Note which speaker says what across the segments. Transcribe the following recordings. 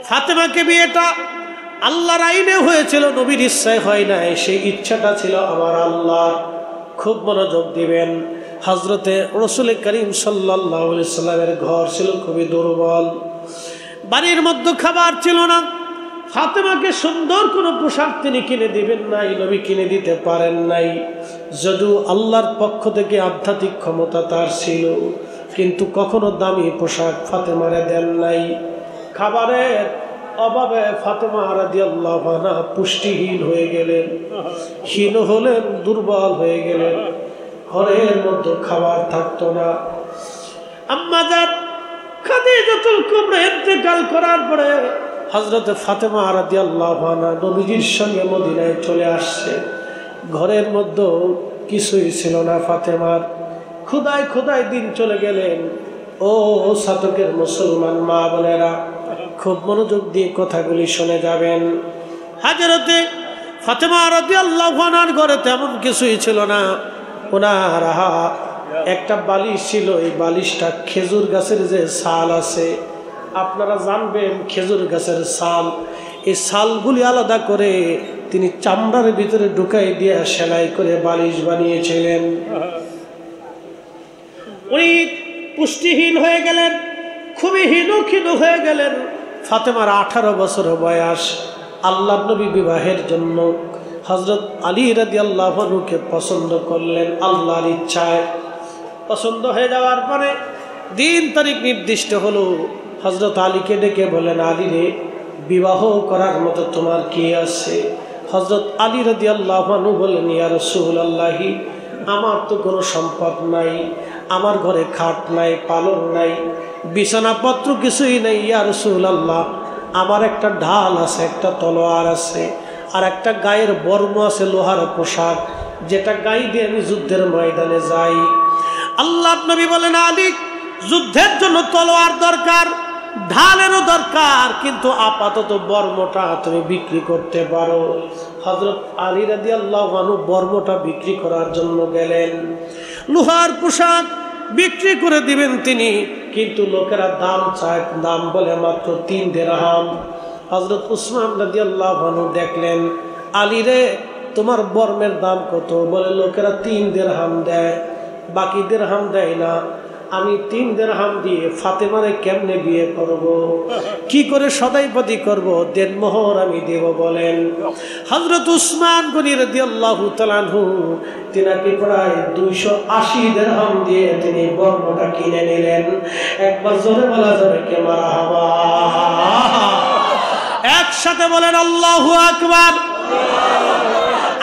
Speaker 1: ফাতেমাকে বিয়েটা আল্লাহর আইনে হয়েছিল, নবীর ইচ্ছায় হয় নাই। সেই ইচ্ছাটা ছিল আমার আল্লাহ। খুব মনোযোগ দিবেন। হযরতে রাসূল করিম সাল্লাল্লাহু আলাইহি সাল্লামের ঘর ছিল খুবই দুর্বল, বাড়ির মধ্যে খাবার ছিল না। ফাতেমাকে সুন্দর কোনো পোশাক তিনি কিনে দিবেন নাই, নবী কিনে দিতে পারেন নাই। যদিও আল্লাহর পক্ষ থেকে আধ্যাত্মিক ক্ষমতা তার ছিল, কিন্তু কখনো দামি পোশাক ফাতেমারে দেন নাই। খাবারের অভাবে ফাতেমা রাদিয়াল্লাহু আনহা পুষ্টিহীন হয়ে গেলেন, হীন হলেন, দুর্বল হয়ে গেলেন। ঘরের মধ্যে খাবার থাকতো না। আম্মা জান খাদিজাতুল কুবরা ইন্তেকাল করার পরে হযরত ফাতেমা রাদিয়াল্লাহু আনহা নবীজির সঙ্গে মদিনায় চলে আসছে। ঘরের মধ্যে কিছুই ছিল না ফাতেমার। খোদায় খোদায় দিন চলে গেলেন। ও সাতকের মুসলমান মা বোনেরা, খুব মনোযোগ দিয়ে কথাগুলি শুনে যাবেন। হযরতে ফাতেমা রাদিয়াল্লাহু আনহার ঘরে তেমন কিছুই ছিল না। ওনার একটা বালিশ ছিল, এই বালিশটা খেজুর গাছের যে ছাল আছে, আপনারা জানবেন খেজুর গাছের ছাল, এই ছালগুলি আলাদা করে তিনি চামড়ার ভিতরে ঢুকাই দিয়ে সেলাই করে বালিশ বানিয়েছিলেন। উনি পুষ্টিহীন হয়ে গেলেন, খুবই হীন হয়ে গেলেন। ফাতেমার 18 বছর বয়স। আল্লাহর নবী বিবাহের জন্য হযরত আলী রাদিয়াল্লাহু আনহুকে পছন্দ করলেন আল্লাহর ইচ্ছায়। পছন্দ হয়ে যাওয়ার পরে দিন তারিখ নির্দিষ্ট হলো। হযরত আলীকে ডেকে বলেন, আলী রে, বিবাহ করার মতো তোমার কি আছে? হযরত আলী রাদিয়াল্লাহু আনহু বলেন, ইয়া রাসূলুল্লাহি, আমার তো কোনো সম্পদ নাই, আমার ঘরে খাট নাই, পালন নাই, বিছানাপত্র কিছুই নেই। ইয়া রাসূলুল্লাহ, আমার একটা ঢাল আছে, একটা তলোয়ার আছে, আর একটা গায়ের বর্ম আছে, লোহার পোশাক, যেটা গায়ে দিয়ে আমি যুদ্ধের ময়দানে যাই। আল্লাহর নবী বলেন, আলী, যুদ্ধের জন্য তলোয়ার দরকার, ঢালেরও দরকার, কিন্তু আপাতত বর্মটা তুমি বিক্রি করতে পারো। হযরত আলী রাদিয়াল্লাহু আনহু বর্মটা বিক্রি করার জন্য গেলেন। লোহার পোশাক বিক্রি করে দিবেন তিনি, কিন্তু লোকেরা দাম চায়, দাম বলে মাত্র 3 দিরহাম। হযরত উসমান রাদিয়াল্লাহু আনহু দেখলেন, আলী রে, তোমার বর্মের দাম কত? বলে লোকেরা 3 দিরহাম দেয়, বাকি দিরহাম দেয় না। আমি 3 দিরহাম দিয়ে ফাতেমারে কেমনে বিয়ে করব? কি করে সদাইপতি করব? দেনমোহর আমি দেব বলেন। হযরত উসমান গনি রাদিয়াল্লাহু তাআলা আনহু তিনাকে প্রায় 280 দিরহাম দিয়ে তিনি বর্মটা কিনে নিলেন। একবার জোরে বলা যাবে কে মারহাবা? একসাথে বলেন আল্লাহু আকবার।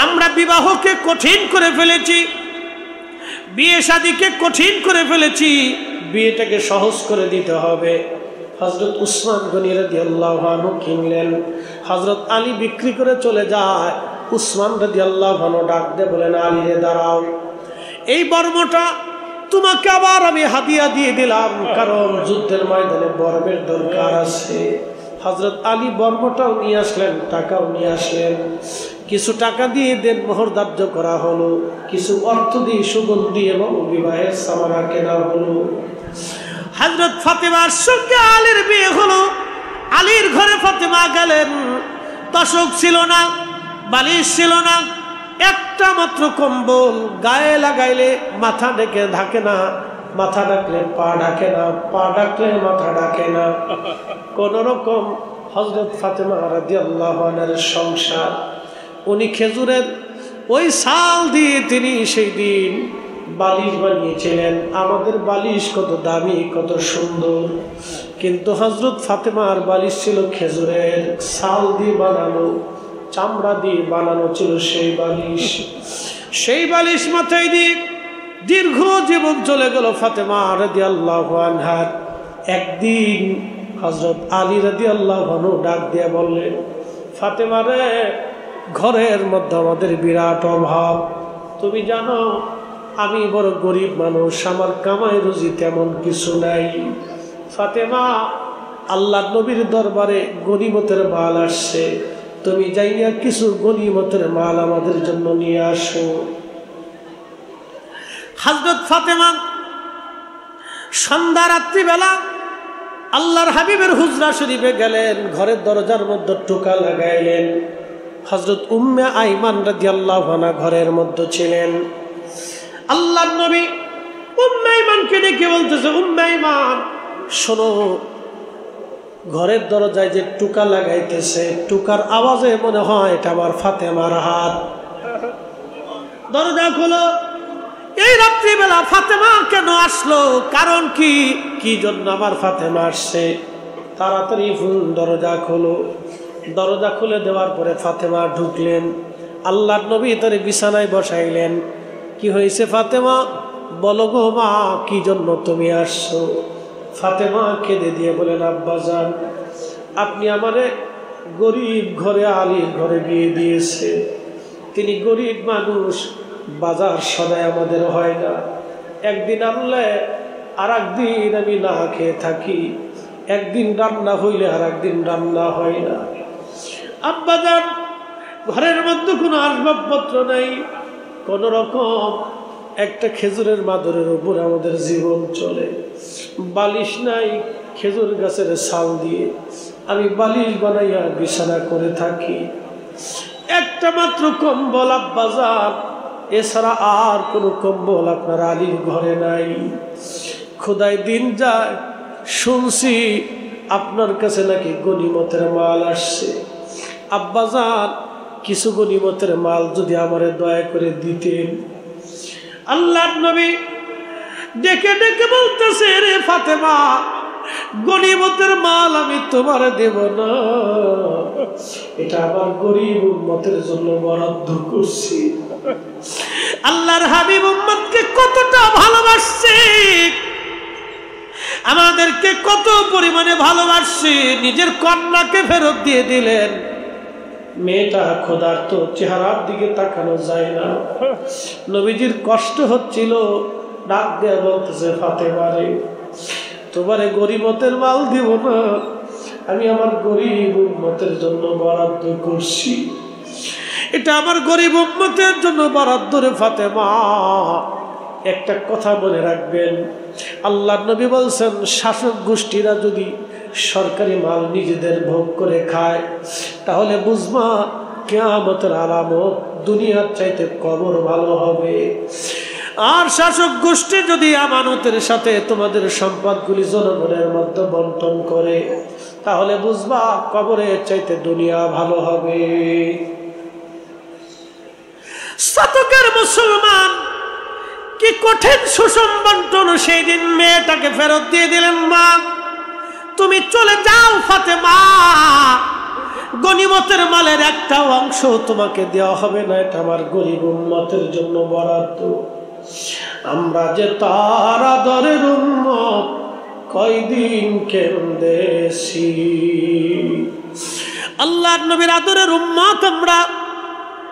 Speaker 1: আমরা বিবাহকে কঠিন করে ফেলেছি, বিয়ে শাদীকে কঠিন করে ফেলেছি, বিয়েটাকে সহজ করে দিতে হবে। হযরত উসমান গনি রাদিয়াল্লাহু আনহু কিনলেন, হযরত আলী বিক্রি করে চলে যায়। উসমান রাদিয়াল্লাহু আনহু ডাক দিয়ে বলেন, আলী রে, দাঁড়াও, এই বর্মটা তোমাকে আবার আমি হাদিয়া দিয়ে দিলাম, কারণ যুদ্ধের ময়দানে বর্মের দরকার আছে। হযরত আলী বর্মটাও নিয়ে আসলেন, টাকাও নিয়ে আসলেন। কিছু টাকা দিয়ে দেন মোহর ধার্য করা হলো, কিছু অর্থ দিয়ে সুগন্ধি এবং বিবাহের সামানা কেনা হলো। হযরত ফাতেমার সঙ্গে আলীর বিয়ে হলো। আলীর ঘরে ফাতেমা গেলেন। তোশক ছিল না, বালিশ ছিল না, একটা মাত্র কম্বল, গায়ে লাগাইলে মাথা ঢেকে ঢাকে না, মাথা ডাকলে পা ডাকে না, পা ডাকলে মাথা ডাকে না। কোন রকম হযরত ফাতেমা রাদিয়াল্লাহু আনহার সংসার। উনি খেজুরের ওই ছাল দিয়ে তিনি সেই দিন বালিশ বানিয়েছিলেন। আমাদের বালিশ কত দামি, কত সুন্দর, কিন্তু হযরত ফাতেমার বালিশ ছিল খেজুরের ছাল দিয়ে বানানো, চামড়া দিয়ে বানানো ছিল সেই বালিশ। সেই বালিশ মাথায় দিয়ে দীর্ঘ জীবন চলে গেল ফাতেমা রাদিয়াল্লাহু আনহার। একদিন হযরত আলী রাদিয়াল্লাহু আনহু ডাক দিয়ে বললেন, ফাতেমা রে, ঘরের মধ্যে আমাদের বিরাট অভাব, তুমি জানো আমি বড় গরিব মানুষ, আমার কামাই রুজি তেমন কিছু নাই। ফাতেমা, আল্লাহর নবীর দরবারে গনিমতের মাল আসছে, তুমি যাইয়া কিছু গনিমতের মাল আমাদের জন্য নিয়ে আসো। হযরত ফাতেমা সন্ধ্যা রাত্রিবেলা আল্লাহর হাবিবের হুজরা শরীফে গেলেন, ঘরের দরজার মধ্যে টোকা লাগাইলেন। হযরত উম্মে আইমান রাদিয়াল্লাহু আনহা ঘরের মধ্যে ছিলেন। আল্লাহর নবী উম্মে আইমানকে ডেকে বলতেছে, উম্মে আইমান শোনো, ঘরের দরজায় যে টোকা লাগাইতেছে, টোকার আওয়াজে মনে হয় এটা আমার ফাতেমার হাত। দরজা খোলো। এই রাত্রিবেলা ফাতেমা কেন আসলো? কারণ কি? কি জন্য আমার ফাতেমা আসছে? তাড়াতাড়ি দরজা খোলো। দরজা খুলে দেওয়ার পরে ফাতেমা ঢুকলেন। আল্লাহর নবী তার বিছানায় বসাইলেন। কি হয়েছে ফাতেমা? বলো গো মা, কি জন্য তুমি আসছো? ফাতেমা কেঁদে দিয়ে বলেন, আব্বাজান, আপনি আমারে গরিব ঘরে আলীর ঘরে বিয়ে দিয়েছে। তিনি গরিব মানুষ, বাজার সদাই আমাদের হয় না। একদিন আনলে আর একদিন আমি না খেয়ে থাকি, একদিন রান্না হইলে আর একদিন রান্না হয় না। আব্বাজান, ঘরের মধ্যে কোনো আসবাবপত্র নাই, কোন রকম একটা খেজুরের মাদরের উপর আমাদের জীবন চলে। বালিশ নাই, খেজুর গাছের ছাল দিয়ে আমি বালিশ বানাইয়া বিছানা করে থাকি। একটা মাত্র কম্বল আব্বাজান, এছাড়া আর কোনো কম্বল আপনার আলীর ঘরে নাই। খোদায় দিন যায়, শুনছি আপনার কাছে নাকি গনিমতের মাল আসছে। আব্বাজান, কিছু গনিমতের মাল যদি আমারে দয়া করে দিতেন। আল্লাহর নবী ডেকে ডেকে বলতেছে, রে ফাতেমা, গনিমতের মাল আমি তোমার দেব না, এটা আমার গরিব উম্মতের জন্য বরাদ্দ করছি। আল্লাহর হাবিব উম্মতকে কতটা ভালোবাসছে, আমাদেরকে কত পরিমাণে ভালোবাসছে, নিজের কন্যাকে ফেরত দিয়ে দিলেন। মেয়েটা ক্ষুধার্ত, চেহারার দিকে তাকানো যায় না। নবীজির কষ্ট হচ্ছিল, ডাক দেয়া বলতেছে, ফাতেমা রে, তোমারে গরিবতের মাল দিব না, আমি আমার গরিব উম্মতের জন্য বরাদ্দ করছি, এটা আমার গরিব উম্মতের জন্য বরাদ্দ রে ফাতেমা। একটা কথা মনে রাখবেন, আল্লাহর নবী বলছেন, শাসক গোষ্ঠীরা যদি সরকারি মাল নিজেদের ভোগ করে খায়, তাহলে বুঝবা কিয়ামতের আলামত, দুনিয়ার চাইতে কবর ভালো হবে। আর শাসক গোষ্ঠী যদি আমানতের সাথে তোমাদের সম্পদগুলি জনগণের মধ্যে বন্টন করে, তাহলে বুঝবা কবরের চাইতে দুনিয়া ভালো হবে। শতকের মুসলমান কি কঠিন সুষম বন্টন, সেই দিন মেয়েটাকে ফেরত দিয়ে দিলেন। মা, তুমি চলে যাও ফাতেমা, গনিমতের মালের একটা অংশ তোমাকে দেওয়া হবে না, এটা আমার গরিব উম্মতের জন্য বরাদ্দ। আমরা যে তার আদরের উম্মত, কয়দিন কেন্দেছি। আল্লাহর নবীর আদরের উম্মত আমরা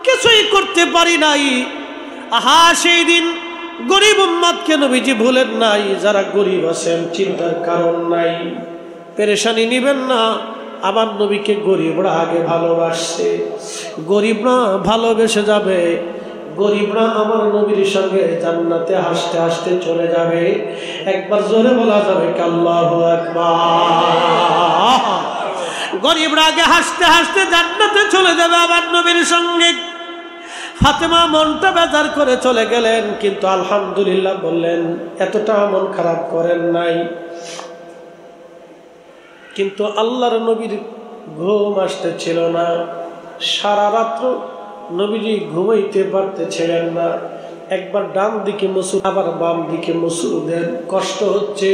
Speaker 1: কিছুই করতে পারি নাই। আহা, সেই দিন গরিব উম্মতকে নবীজি ভুলেন নাই। যারা গরিব আছেন, চিন্তার কারণ নাই, পেরেশানি নিবেন না। আমার নবীকে গরিবরা আগে ভালোবাসছে, গরিবরা ভালোবেসে যাবে, গরিবরা আমার নবীর সঙ্গে জান্নাতে হাসতে হাসতে চলে যাবে। একবার জোরে বলা যাবে আল্লাহু আকবার। গরিবরা আগে হাসতে হাসতে জান্নাতে চলে যাবে আমার নবীর সঙ্গে। ফাতেমা মনটা বেজার করে চলে গেলেন, কিন্তু আলহামদুলিল্লাহ বললেন, এতটা মন খারাপ করেন নাই। কিন্তু আল্লাহর নবীর ঘুম আসতেছিল না। সারা রাত্র নবীজি ঘুমাইতে পারতেছিলেন না। একবার ডান দিকে মুসুর, আবার বাম দিকে মুসুর দেন, কষ্ট হচ্ছে।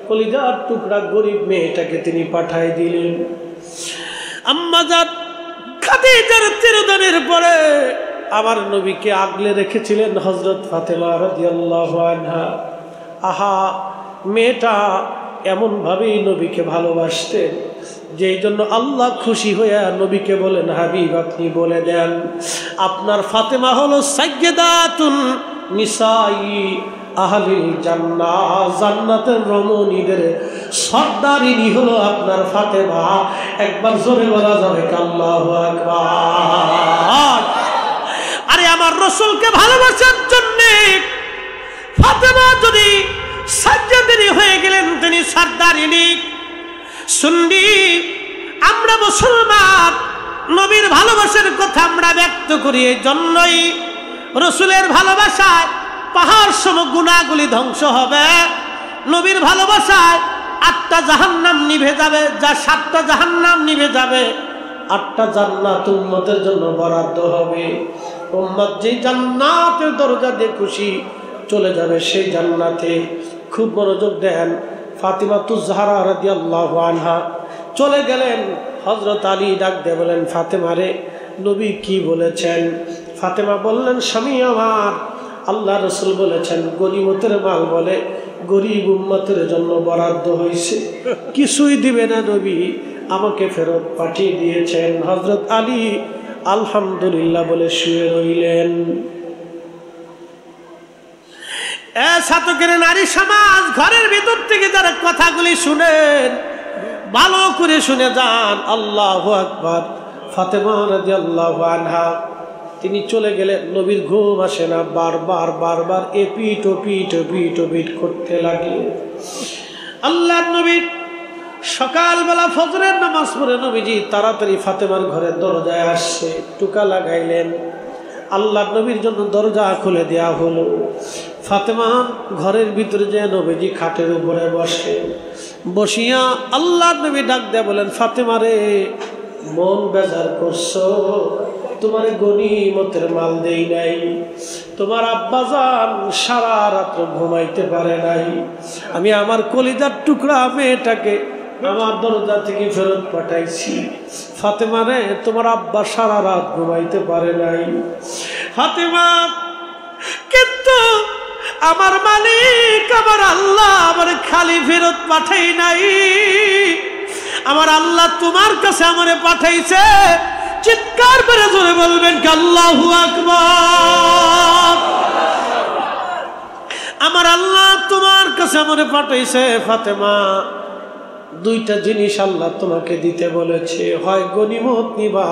Speaker 1: কলিজার টুকরা গরিব মেয়েটাকে তিনি পাঠাই দিলেন। আম্মা জান খাদিজার তিরোধানের পরে আমার নবীকে আগলে রেখেছিলেন হযরত ফাতেমা রাদিয়াল্লাহু আনহা। আহা, মেয়েটা এমন ভাবেই নবীকে ভালোবাসতেন, যেই জন্য আল্লাহ খুশি হইয়া নবীকে বলেন, হাবিব আপনি বলে দেন, আপনার ফাতেমা হলো সাইয়্যিদাতুন নিসাই আহলিল জান্নাহ, জান্নাতের রমণীদের সর্দারিনী হলো আপনার ফাতেমা। একবার জোরে বলা যাবে আল্লাহু আকবার। আরে আমার রাসূলকে ভালোবাসার জন্য ফাতেমা যদি সাজ্জাদিনী হয়ে গেলেন, তিনি সর্দারিনী। সুন্নি আমরা মুসলমান, নবীর ভালোবাসার কথা আমরা ব্যক্ত করি এই জন্যই রসুলের ভালোবাসায় পাহাড় সম গুনাহগুলি ধ্বংস হবে, নবীর ভালোবাসায় 8টা জাহান্নাম নিভে যাবে, যা 7টা জাহান্নাম নিভে যাবে, 8টা জান্নাত উম্মতের জন্য বরাদ্দ হবে। উম্মত যে জান্নাতের দরজা দিয়ে খুশি চলে যাবে সেই জান্নাতে। খুব মনোযোগ দেন, ফাতিমাতুজ জাহরা রাদিয়াল্লাহু আনহা চলে গেলেন। হযরত আলী ডাক দিয়ে বলেন, ফাতেমা রে, নবী কি বলেছেন? ফাতেমা বললেন, স্বামী আমার, আল্লাহ রসুল বলেছেন গনিমতের মাল বলে গরিব উম্মতের জন্য বরাদ্দ হয়েছে, কিছুই দিবে না নবী, আমাকে ফেরত পাঠিয়ে দিয়েছেন। হযরত আলী আলহামদুলিল্লাহ বলে শুয়ে রইলেন। ছাতকের নারী সমাজ, ঘরের ভিতর থেকে যারা কথাগুলি শুনেন ভালো করে শুনে যান। আল্লাহু আকবার। ফাতেমা রাদিয়াল্লাহু আনহা তিনি চলে গেলেন, নবীর ঘুম আসে না, বারবার এপিট ওপিট করতে লাগলেন। আল্লাহর নবী সকালবেলা ফজরের নামাজ পড়ে নবীজি তাড়াতাড়ি ফাতেমার ঘরের দরজায় আসছে, টুকা লাগাইলেন। আল্লাহর নবীর জন্য দরজা খুলে দেয়া হলো। ফাতেমা ঘরের ভিতরে যে নবীজি খাটের উপরে বসে, বসিয়া আল্লাহর নবী ডাক দেয়া বলেন, ফাতেমা রে, মন বেজার করছো, তোমার গনিমতের মাল দেই নাই, তোমার আব্বাজান সারা রাত ঘুমাইতে পারে নাই, আমি আমার কলিজার টুকরা মেয়েটাকে আমার দরজা থেকে ফেরত পাঠাইছি। ফাতেমা রে, তোমার আব্বা সারা রাত ঘুমাইতে পারে নাই। ফাতেমা, কিন্তু আমার মালিক আমার আল্লাহ আমার খালি ফেরত পাঠাই নাই, আমার আল্লাহ তোমার কাছে আমারে পাঠাইছে। চিৎকার করে জোরে বলবেন কি আল্লাহু আকবার। আমার আল্লাহ তোমার কাছে আমারে পাঠাইছে। ফাতেমা, 2টা জিনিস আল্লাহ তোমাকে দিতে বলেছে, হয় গনিমত নিবা,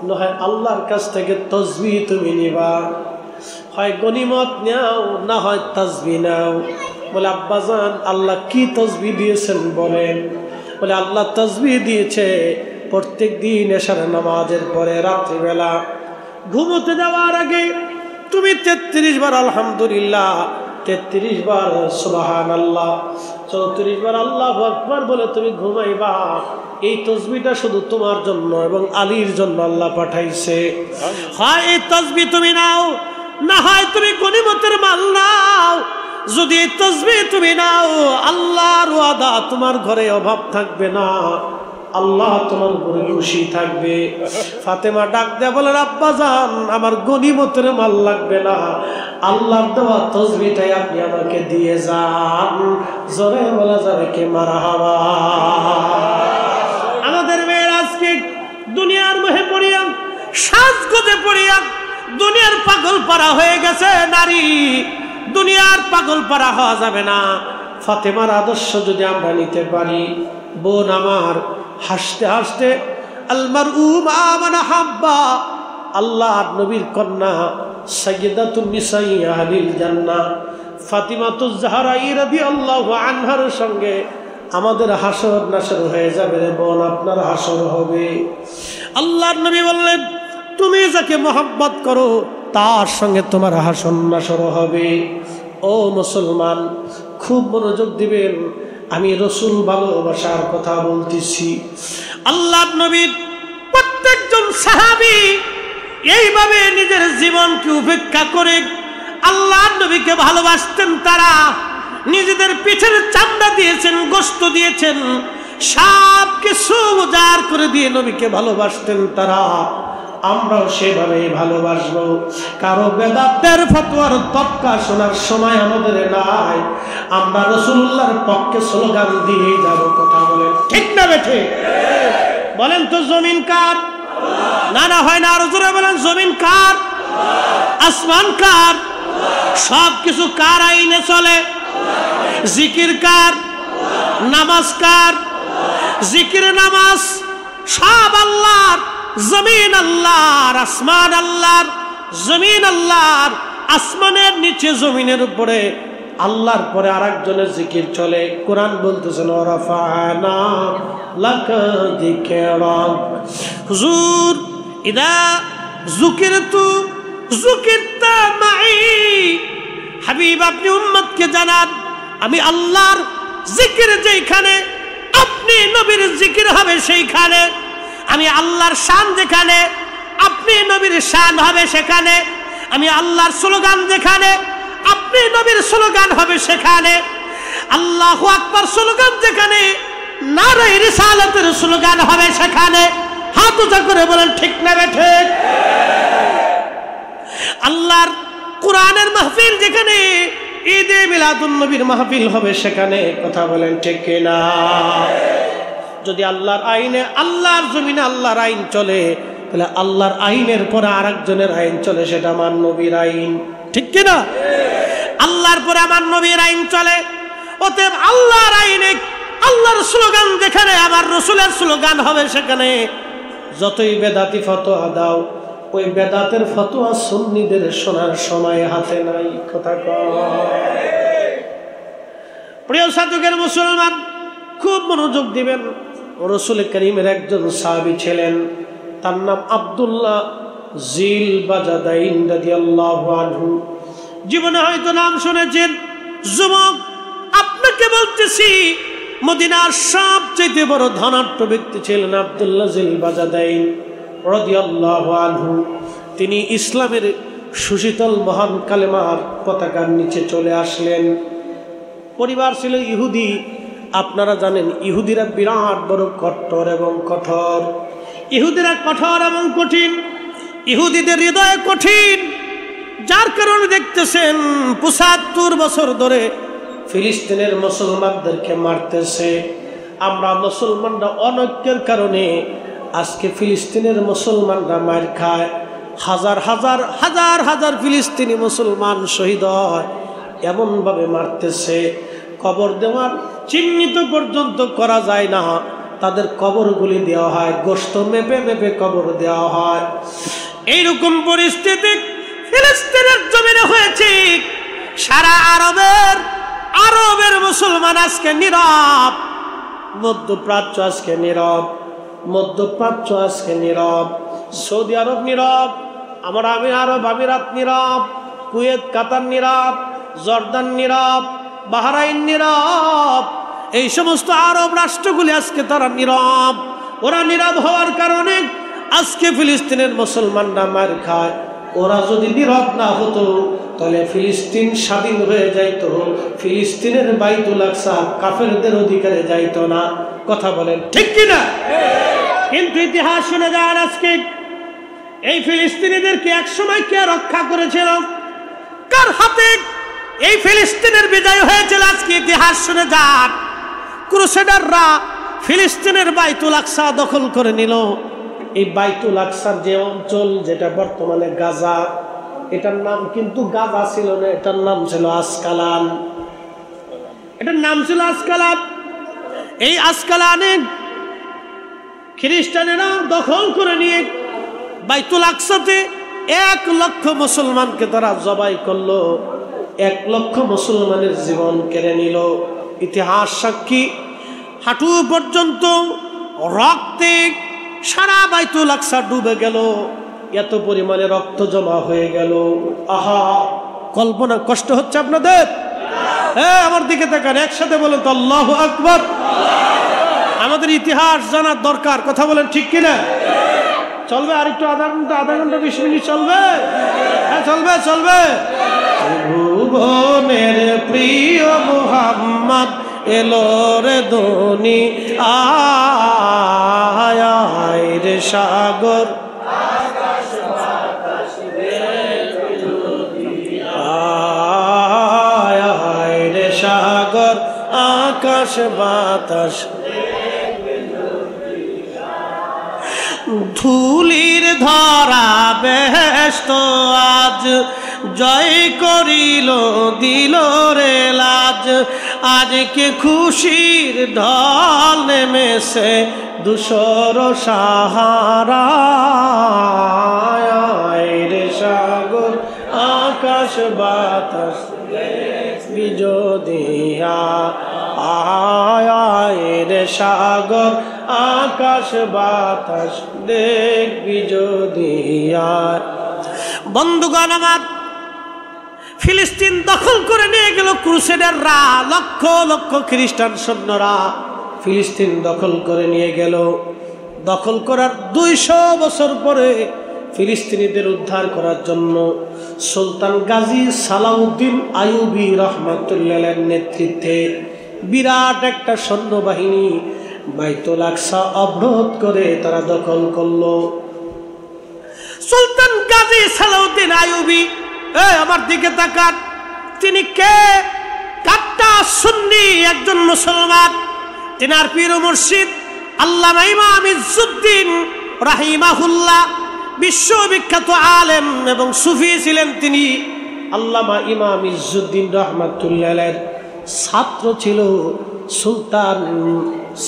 Speaker 1: না হয় আল্লাহর কাছ থেকে তাসবিহ তুমি নিবা। হয় গনিমত নাও, না হয় তাসবিহ নাও। বলে, আব্বাজান আল্লাহ কি তাসবিহ দিয়েছেন বলেন? বলে, আল্লাহ তাসবিহ দিয়েছে প্রত্যেক দিন এশার নামাজের পরে রাত্রিবেলা ঘুমোতে যাওয়ার আগে তুমি 33 বার আলহামদুলিল্লাহ, 33 বার সুবহানাল্লাহ, 34 বার আল্লাহু আকবার বলে তুমি ঘুমাইবা। এই তাসবিহটা শুধু তোমার জন্য এবং আলীর জন্য আল্লাহ পাঠাইছে। হয় এই তাসবিহ তুমি নাও, না হয় তুমি গনিমতের মাল নাও। যদি এই তাসবিহ তুমি নাও, আল্লাহর ওয়াদা তোমার ঘরে অভাব থাকবে না, আল্লাহ তোমার উপরে খুশি থাকবে। ফাতেমা ডাক দেয়া বলেন, আব্বাজান আমার গনিমতের মাল লাগবে না, আল্লাহর দেওয়া তাসবিহটাই আপনি আমাকে দিয়ে যান। জোরে বলা যাবে কি মারহাবা। আমাদের মেয়ের আজকে দুনিয়ার মোহে পড়িয়া, সাজগোজে পড়িয়া দুনিয়ার পাগল পারা হয়ে গেছে নারী। দুনিয়ার পাগল পারা হওয়া যাবে না। ফাতেমার আদর্শ যদি আমরা নিতে পারি, বোন আমার, হাসতে হাসতে আলমারউ মা মান হাব্বা, আল্লাহর নবীর কন্যা সাইয়্যিদাতুন নিসাই আহলিল জান্নাহ ফাতিমাতুজ জাহরা রাদিয়াল্লাহু আনহার সঙ্গে আমাদের হাসর নাসর হয়ে যাবে রে বোন, আপনার হাসর হবে। আল্লাহর নবী বললেন, তুমি যাকে মহব্বত করো তার সঙ্গে তোমার হাসর নাসর হবে। ও মুসলমান, খুব মনোযোগ দিবেন, আমি রসুল ভালোবাসার কথা বলতেছি। আল্লাহর নবীর প্রত্যেকজন সাহাবী এইভাবে নিজের জীবনকে উপেক্ষা করে আল্লাহর নবীকে ভালোবাসতেন। তারা নিজেদের পিঠের চামড়া দিয়েছেন, গোশত দিয়েছেন, সব কিছু উজাড় করে দিয়ে নবীকে ভালোবাসতেন তারা। আমরাও সেভাবে ভালোবাসবো। কারো বেদাতের ফতোয়ার তক্কা শোনার সময় আমাদের নাই। আমরা রাসূলুল্লাহর পক্ষে স্লোগান দিয়ে যাব। কথা বলেন ঠিক না বেঠে? বলেন তো জমিন কার? না না হয় না, আরো জোরে বলেন জমিন কার? আসমান কার? সব কিছু কার আইনে চলে? জিকির কার? নামাজ কার? জিকির নামাজ সব আল্লাহর। জমিন আল্লাহর, আসমান আল্লাহর। জমিন আল্লাহর, আসমানের নিচে জমিনের উপরে আল্লাহর পরে আরেকজনের জিকির চলে। কোরআন বলতেছেন ওয়ারাফানা লাকা যিকরাক। হুজুর ইদা যুকিরতু যুকিরতা মাই, হাবিব আপনি উম্মতকে জানান আমি আল্লাহর জিকির যেখানে আপনি নবীর জিকির হবে সেইখানে, আমি আল্লাহর শান যেখানে আপনি নবীর শান হবে সেখানে, আমি আল্লাহর স্লোগান যেখানে আপনি নবীর স্লোগান হবে সেখানে, আল্লাহু আকবার স্লোগান যেখানে নারে রিসালাতের স্লোগান হবে সেখানে। হাত উঁচা করে বলেন ঠিক না ঠিক? আল্লাহর কোরআনের মাহফিল যেখানে ঈদে মিলাদুন নবীর মাহফিল হবে সেখানে। কথা বলেন ঠিক কিনা? যদি আল্লাহর আইনে আল্লাহর জমিনে আল্লাহর আইন চলে, তাহলে আল্লাহর আইনের পরে আরেকজনের আইন চলে, সেটা আমার নবীর আইন। ঠিক কিনা? আল্লাহর পরে আমার নবীর আইন চলে। অতএব আল্লাহর আইনে আল্লাহর স্লোগান যেখানে আমার রসুলের স্লোগান হবে সেখানে। যতই বেদাতি ফতোয়া দাও, ওই বেদাতের ফতোয়া সুন্নিদের শোনার সময় হাতে নাই। কথা কয়। প্রিয় সাধকের মুসলমান, খুব মনোযোগ দিবেন। রসুল করিমের একজন সাহাবী ছিলেন, তার নাম আব্দুল্লাহ জিল বাজাদাইন রাদিয়াল্লাহু আনহু। জীবনে হয়তো নাম শুনেছেন। যুবক, আপনাকে বলতেছি, মদিনার সবচেয়ে বড় ধনাঢ্য ব্যক্তি ছিলেন আব্দুল্লাহ জিল বাজাদাইন রাদিয়াল্লাহু আনহু। তিনি ইসলামের সুশীতল মহান কালেমার পতাকার নিচে চলে আসলেন। পরিবার ছিল ইহুদি। আপনারা জানেন ইহুদিরা বিরাট বড় কট্টর এবং কঠোর। ইহুদিরা কঠোর এবং কঠিন, ইহুদিদের হৃদয় কঠিন, যার কারণে দেখতেছেন ৭৫ বছর ধরে ফিলিস্তিনের মুসলমানদেরকে মারতেছে। আমরা মুসলমানরা অনৈক্যের কারণে আজকে ফিলিস্তিনের মুসলমানরা মার খায়। হাজার হাজার হাজার হাজার ফিলিস্তিনি মুসলমান শহীদ হয়, এমনভাবে মারতেছে কবর দেওয়ার চিহ্নিত পর্যন্ত করা যায় না। তাদের কবরগুলি দেওয়া হয়, গোশত মেপে মেপে কবর দেওয়া হয়। এইরকম পরিস্থিতি ফিলিস্তিনের জমিনে হয়েছে। সারা আরবের মুসলমান আজকে নীরব, মধ্যপ্রাচ্য আজকে নীরব, মধ্যপ্রাচ্য আজকে নীরব, সৌদি আরব নীরব, আমরা আরব আমিরাত নীরব, কুয়েত কাতার নীরব, জর্দান নীরব, বাহরাইন নীরব। এই সমস্ত আরব রাষ্ট্রগুলি আজকে তারা নীরব। ওরা নীরব হওয়ার কারণে আজকে ফিলিস্তিনের মুসলমানরা মার খায়। ওরা যদি নীরব না হতো তাহলে ফিলিস্তিন স্বাধীন হয়ে যাইত, ফিলিস্তিনের বাইতুল আকসা কাফেরদের অধিকারে যাইত না। কথা বলেন ঠিক কিনা? কিন্তু ইতিহাস শুনে যান, আজকে এই ফিলিস্তিনিদেরকে একসময় কে রক্ষা করেছিল? কার হাতে এই ফিলিস্তিনের বিজয় হয়েছিল? আজকে ইতিহাস শুনে যান। ক্রুসেডাররা ফিলিস্তিনের বাইতুল আকসা দখল করে নিল। এই বাইতুল আকসার যে অঞ্চল, যেটা বর্তমানে গাজা, এটার নাম কিন্তু গাজা ছিল না, এটার নাম ছিল আসকালান। এটার নাম ছিল আসকালান। এই আসকালানে খ্রিস্টানেরা দখল করে নিয়ে বাইতুল আকসাতে 1 লক্ষ মুসলমানকে তারা জবাই করলো, 1 লক্ষ মুসলমানের জীবন কেড়ে নিল। ইতিহাস সাক্ষী, হাঁটু পর্যন্ত রক্তে সারা বাইতুল আকসা ডুবে গেল। এত পরিমাণে রক্ত জমা হয়ে গেল। আহা, কল্পনা কষ্ট হচ্ছে আপনাদের? হ্যাঁ, আমার দিকে তাকান, একসাথে বলেন তো আল্লাহু আকবার। আমাদের ইতিহাস জানার দরকার। কথা বলেন ঠিক কিনা? চলবে আর একটু, আধা ঘন্টা 20 মিনিট চলবে? হ্যাঁ চলবে, চলবে। ভুবনের প্রিয় মুহাম্মদ এলো রে ধনী, আয় রে সাগর, আয় রে সাগর, আকাশ বাতাস, ধুলির ধরা বেহেশত আজ জয় করিল দিল রে লাজ। আজকে খুশির ঢল নেমেছে দুশোর সাহারা, রে সাগর আকাশ বাতাস যদি আয় রে সাগর আকাশ বাতাস দেখবি যদি আয়। বন্ধুগণ আমার, ফিলিস্তিন দখল করে নিয়ে গেল ক্রুসেডাররা, লক্ষ লক্ষ খ্রিস্টান সৈন্যরা ফিলিস্তিন দখল করে নিয়ে গেল। দখল করার 200 বছর পরে ফিলিস্তিনিদের উদ্ধার করার জন্য সুলতান গাজী সালাউদ্দিন আইয়ুবী রহমাতুল্লাহের নেতৃত্বে বিরাট একটা সৈন্যবাহিনী বাইতুল আকসা অবরোধ করে তারা দখল করলো। সুলতান গাজী সালাউদ্দিন আইয়ুবী, আমার দিকে তাকান, তিনি কে? কাট্টা সুন্নি একজন মুসলমান। তিনার পীর ও মুর্শিদ আল্লামা ইমাম ইজ্জুদ্দিন রাহিমাহুল্লাহ, বিশ্ববিখ্যাত আলেম এবং সুফি ছিলেন তিনি। আল্লামা ইমাম ইজ্জুদ্দিন রহমাতুল্লাহের ছাত্র ছিল সুলতান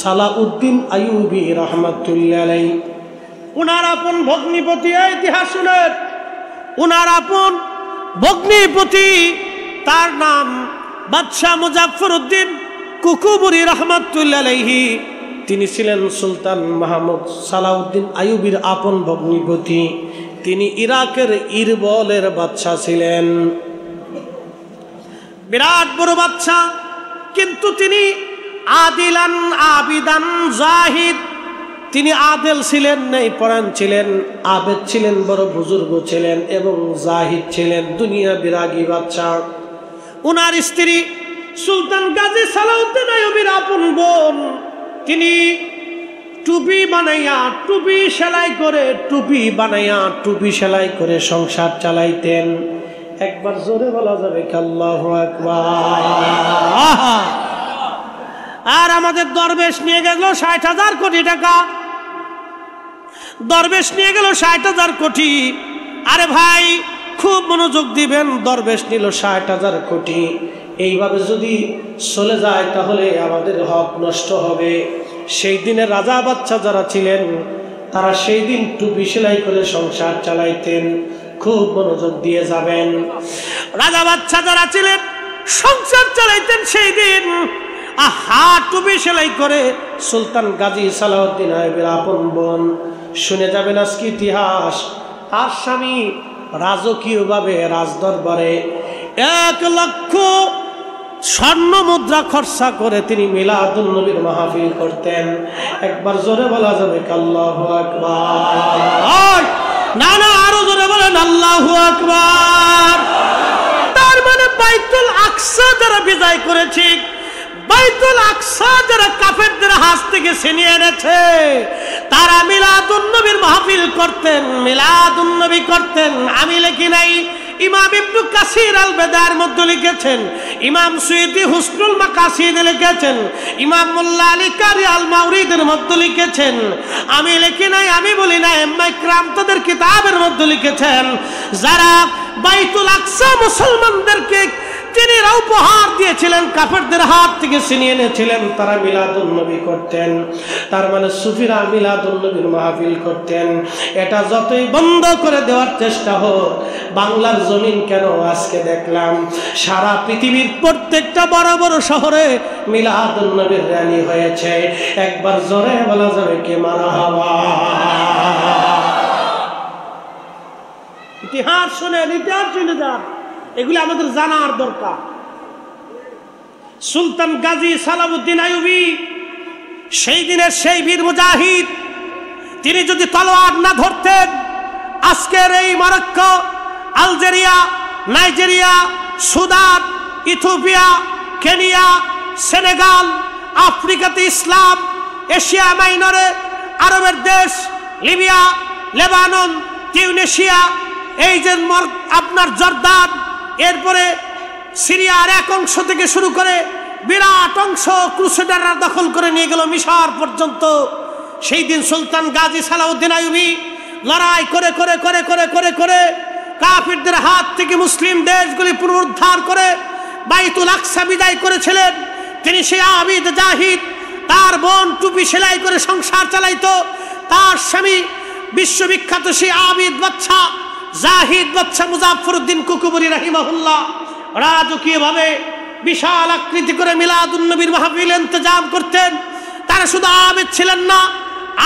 Speaker 1: সালাউদ্দিন আইয়ুবী রহমাতুল্লাহ। উনার আপন ভগ্নিপতি, ইতিহাস শুনেন, উনার আপন ভগ্নিপতি, তার নাম বাদশাহ মুজাফফর উদ্দিন কুকুবুরি রহমাতুল্লাহ আলাইহি। তিনি ছিলেন সুলতান মাহমুদ সালাউদ্দিন আইয়ুবীর আপন ভগ্নিপতি। তিনি ইরাকের ইরবলের বাদশাহ ছিলেন, বিরাট বড় বাদশাহ। কিন্তু তিনি আদিলান আবিদান জাহিদ, তিনি আদেল ছিলেন, ন্যায়পরায়ণ ছিলেন, আবেদ ছিলেন, বড় বুজুর্গ ছিলেন এবং জাহিদ ছিলেন, দুনিয়া বিরাগী বাদশাহ। উনার স্ত্রী সুলতান গাজী সালাউদ্দিন আইয়ুবীর আপন বোন, তিনি টুপি বানাইয়া, টুপি সেলাই করে, টুপি বানাইয়া, টুপি সেলাই করে সংসার চালাইতেন। একবার জোরে বলা যাবে আল্লাহু আকবার। আর আমাদের দরবেশ নিয়ে গেল 60,000 কোটি টাকা, দরবেশ নিয়ে গেল 60,000 কোটি। আরে ভাই, খুব মনোযোগ দিবেন, দরবেশ নিল 60,000 কোটি। এইভাবে যদি চলে যায় তাহলে আমাদের হক নষ্ট হবে। সেই দিনে রাজা বাচ্চা যারা ছিলেন তারা সেই দিন টুপি সেলাই করে সংসার চালাইতেন। খুব মনোযোগ দিয়ে যাবেন। রাজা বাচ্চা যারা ছিলেন সংসার চালাইতেন সেই দিন, টুপি সেলাই করে। সুলতান গাজী সালাউদ্দিন আইয়ুবীর আপন বোন, শুনে যাবেন আজকে ইতিহাস। তার স্বামী রাজকীয়ভাবে রাজদরবারে 1 লক্ষ স্বর্ণ মুদ্রা খরচা করে তিনি মিলাদুন নবীর মাহফিল করতেন। একবার জোরে বলা যাবে আল্লাহু আকবার। না না, আরো জোরে বলেন আল্লাহু আকবার। তার মানে বাইতুল আকসা যারা বিজয় করেছে, বাইতুল আকসা যারা কাফেরদের হাত থেকে ছিনিয়ে এনেছে, তারা মিলাদুন নবীর মাহফিল করতেন, মিলাদুন নবী করতেন। আমি লিখি নাই, ইমাম ইবনে কাসির আল বেদার মধ্যে লিখেছেন, ইমাম সুয়ুতি হুসনুল মাকাসিদ লিখেছেন, ইমাম মোল্লা আলী কারি আল মাওরিদের মধ্যে লিখেছেন। আমি লিখি নাই, আমি বলি না, ইমাম ইকরাম তাদের কিতাবের মধ্যে লিখেছেন। যারা বাইতুল আকসা মুসলমানদেরকে তিনি উপহার দিয়েছিলেন, কাফেরদের হাত থেকে ছিনিয়ে এনেছিলেন, তারা মিলাদুন নবী করতেন। তার মানে সুফিরা মিলাদুন নবীর মাহফিল করতেন। এটা যতই বন্ধ করে দেওয়ার চেষ্টা হোক, বাংলার জমিন কেন আজকে দেখলাম সারা পৃথিবীর প্রত্যেকটা বড় বড় শহরে মিলাদুন নবীর র্যালি হয়েছে। একবার জোরে বলা যাবে কি মারহাবা। ইতিহাস শুনে, ইতিহাস শুনে যান, এগুলি আমাদের জানার দরকার। সুলতান গাজী সালাউদ্দিন আইয়ুবী সেই দিনের সেই বীর মুজাহিদ, তিনি যদি তলোয়ার না ধরতেন, আজকের এই Morocco, Algeria, Nigeria, Sudan, Ethiopia, Kenya, Senegal, আফ্রিকাতে ইসলাম, এশিয়া মাইনরে আরবের দেশ, লিবিয়া, লেবানন, তিউনিসিয়া, এই যে আপনার জর্দান, এরপরে সিরিয়ার এক অংশ থেকে শুরু করে বিরাট অংশ ক্রুসেডাররা দখল করে নিয়ে গেল মিশর পর্যন্ত। সেই দিন সুলতান গাজী সালাউদ্দিন আইয়ুবী লড়াই করে করে করে করে করে করে কাফিরদের হাত থেকে মুসলিম দেশগুলি পুনরুদ্ধার করে বাইতুল আকসা বিজয় করেছিলেন। তিনি সেই আবিদ জাহিদ, তার বোন টুপি সেলাই করে সংসার চালাইতো, তার স্বামী বিশ্ববিখ্যাত সেই আবিদ বাদশা জাহিদ বাদশা মুজাফফর উদ্দিন কুকুবুরি রাহিমাহুল্লাহ রাজকীয়ভাবে বিশাল আকৃতি করে মিলাদুন নবীর মাহফিল ইন্তজাম করতেন। তারা শুধু আবেদ ছিলেন না,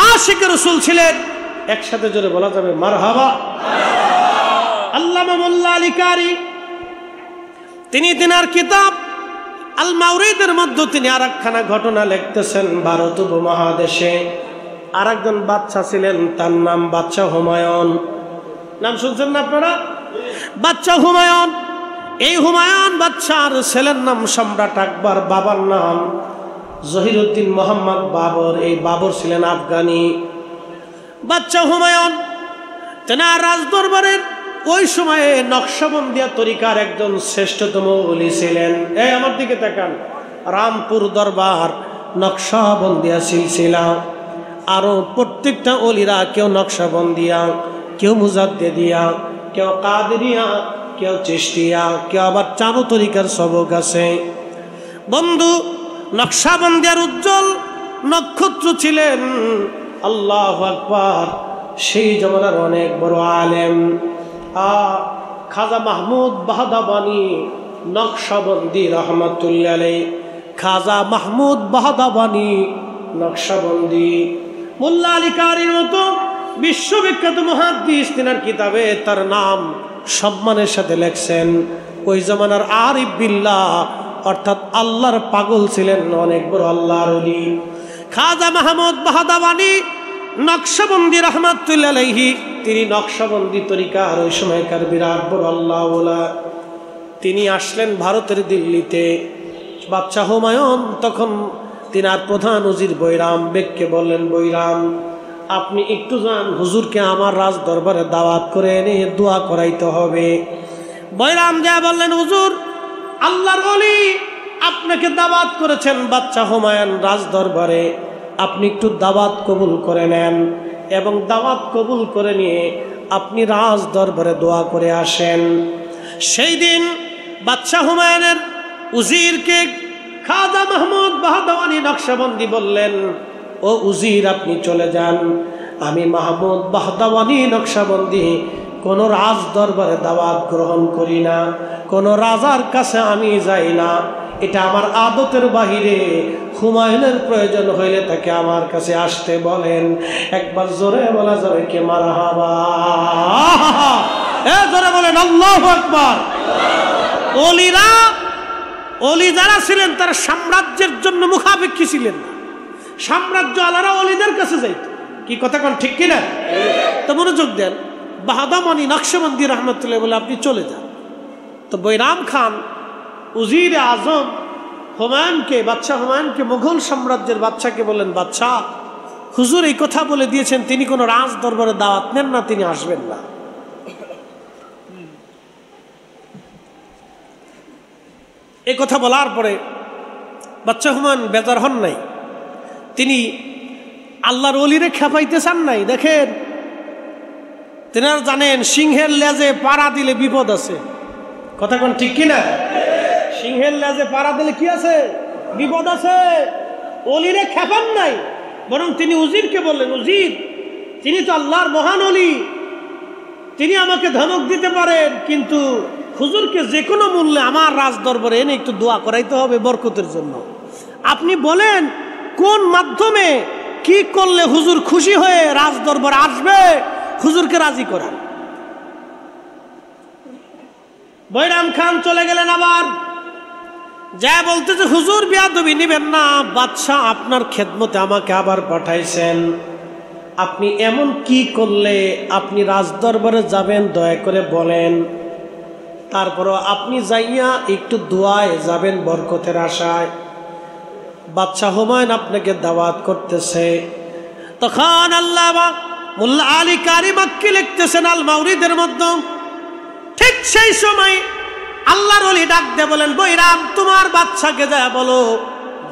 Speaker 1: আশিক রাসূল ছিলেন। একসাথে জোরে বলা যাবে মারহাবা। আল্লামা মোল্লা আলী কারি তিনি তিনার কিতাব আল মাওরিদের মধ্যে তিনি আরেকখানা ঘটনা লিখতেছেন। ভারত উপমহাদেশে আরেকজন বাদশা ছিলেন, তার নাম বাদশা হুমায়ুন। নাম শুনছেন না আপনারা? বাদশা হুমায়ুন। এই হুমায়ুন বাদশার ছেলের নাম সম্রাট আকবর, বাবার নাম জহিরুদ্দিন মোহাম্মদ বাবর। এই বাবর ছিলেন আফগানি। বাদশা হুমায়ুন তেনার রাজদরবারের ওই সময়ে নকশবন্দিয়া তরিকার একজন শ্রেষ্ঠতম ওলি ছিলেন। এই আমার দিকে তাকান, রামপুর দরবার নকশবন্দিয়া সিলসিলা। আরো প্রত্যেকটা ওলিরা কেউ নকশবন্দিয়া, কেউ মুজাদ্দিদিয়া, কেউ কাদেরিয়া, কেউ চিশতিয়া, কেউ আবার চারু তরিকার সবক আছে। বন্ধু, নকশবন্দিয়ার উজ্জ্বল নক্ষত্র ছিলেন আল্লাহু আকবার সেই জমানার অনেক বড় আলেম খাজা মাহমুদ বাহাদাবানি নকশবন্দি রহমাতুল্লাহ আলাইহি। খাজা মাহমুদ বাহাদাবানি নকশবন্দি। মোল্লা আলী কারির মতো বিশ্ববিখ্যাত মুহাদ্দিস তিনার কিতাবে তার নাম সম্মানের সাথে লেখছেন। ওই জমানার আরিফ বিল্লাহ অর্থাৎ আল্লাহর পাগল ছিলেন, অনেক বড় আল্লাহর ওলি খাজা মাহমুদ বাহাদাবানি নকশবন্দি রহমাতুল্লাহ আলাইহি। তিনি নকশবন্দি তরিকার ওই সময়কার বিরাট বড় আল্লাহ ওলা। তিনি আসলেন ভারতের দিল্লিতে। বাদশা হুমায়ুন তখন তিনার প্রধান উজির বৈরাম বেগকে বললেন, বৈরাম আপনি একটু যান, হুজুরকে আমার রাজ দরবারে দাওয়াত করে এনে দোয়া করাইতে হবে। বৈরাম যা বললেন, হুজুর আল্লাহর ওলি আপনাকে দাওয়াত করেছেন বাদশা হুমায়ুন রাজ দরবারে, আপনি একটু দাওয়াত কবুল করে নেন এবং দাওয়াত কবুল করে নিয়ে আপনি রাজ দরবারে দোয়া করে আসেন। সেই দিন বাদশা হুমায়ুনের উজিরকে খাজা মাহমুদ বাহাদাবানি নকশবন্দি বললেন, ও উজির আপনি চলে যান, আমি মাহমুদ বাহাদাবানি নকশবন্দি কোন রাজ দরবারে দাওয়াত গ্রহণ করি না, কোন রাজার কাছে আমি যাই না, এটা আমার আদতের বাহিরে। হুমায়ুনের প্রয়োজন হইলে তাকে আমার কাছে আসতে বলেন। একবার জোরে বলা যাবে কে মারহাবা? জোরে বলেন আল্লাহু আকবার। ওলিরা, ওলি যারা ছিলেন তারা সাম্রাজ্যের জন্য মুখাপেক্ষী ছিলেন না, সাম্রাজ্য আলারা ওলিদের কাছে যাইত। কি কথা কোন ঠিক কিনা? তো মনোযোগ দেন। বাহাদাবানি নকশবন্দি রহমতুল্লাহ বলে আপনি চলে যান। তো বৈরাম খান উজির আজম হুমায়ুনকে, বাদশাহ হুমায়ুনকে, মুঘল সাম্রাজ্যের বাদশাকে বললেন, বাদশাহ হুজুর এই কথা বলে দিয়েছেন তিনি কোনো রাজ দরবারে দাওয়াত নেন না, তিনি আসবেন না। এই কথা বলার পরে বাদশাহ হুমায়ুন বেজার হন নাই, তিনি আল্লাহর ওলিরে খেপাইতে চান নাই। দেখেন তেনারা জানেন সিংহের লেজে পাড়া দিলে বিপদ আছে। কথা কোন ঠিক কিনা? সিংহের লেজে পাড়া দিলে কি আছে? বিপদ আছে। ওলিরে খেপান নাই, বরং তিনি উজিরকে বললেন, উজির তিনি তো আল্লাহর মহান ওলি, তিনি আমাকে ধমক দিতে পারেন, কিন্তু হুজুরকে যে কোনো মূল্যে আমার রাজ দরবারে এনে একটু দোয়া করাইতে হবে বরকতের জন্য। আপনি বলেন কোন মাধ্যমে কি করলে হুজুর খুশি হয়ে রাজ দরবারে আসবে, হুজুরকে রাজি করান। বৈরাম খান চলে গেলেন। আবার যা বলতেছে, হুজুর বিয়াদবি নিবেন না, বাদশাহ আপনার খেদমতে আমাকে আবার পাঠাইছেন, আপনি এমন কি করলে আপনি রাজ দরবারে যাবেন দয়া করে বলেন, তারপরও আপনি যাইয়া একটু দোয়ায় যাবেন বরকতের আশায়। বাদশাহ হুমায়ুন আপনাকে দাওয়াত করতেছে। তখন আল্লামা মোল্লা আলী কারি মাক্কি লিখতেছেন আল মাওরিদের মধ্যে, ঠিক সেই সময় আল্লাহর ওলি ডাক দিয়ে বলেন, বৈরাম তোমার বাদশাকে যা বলো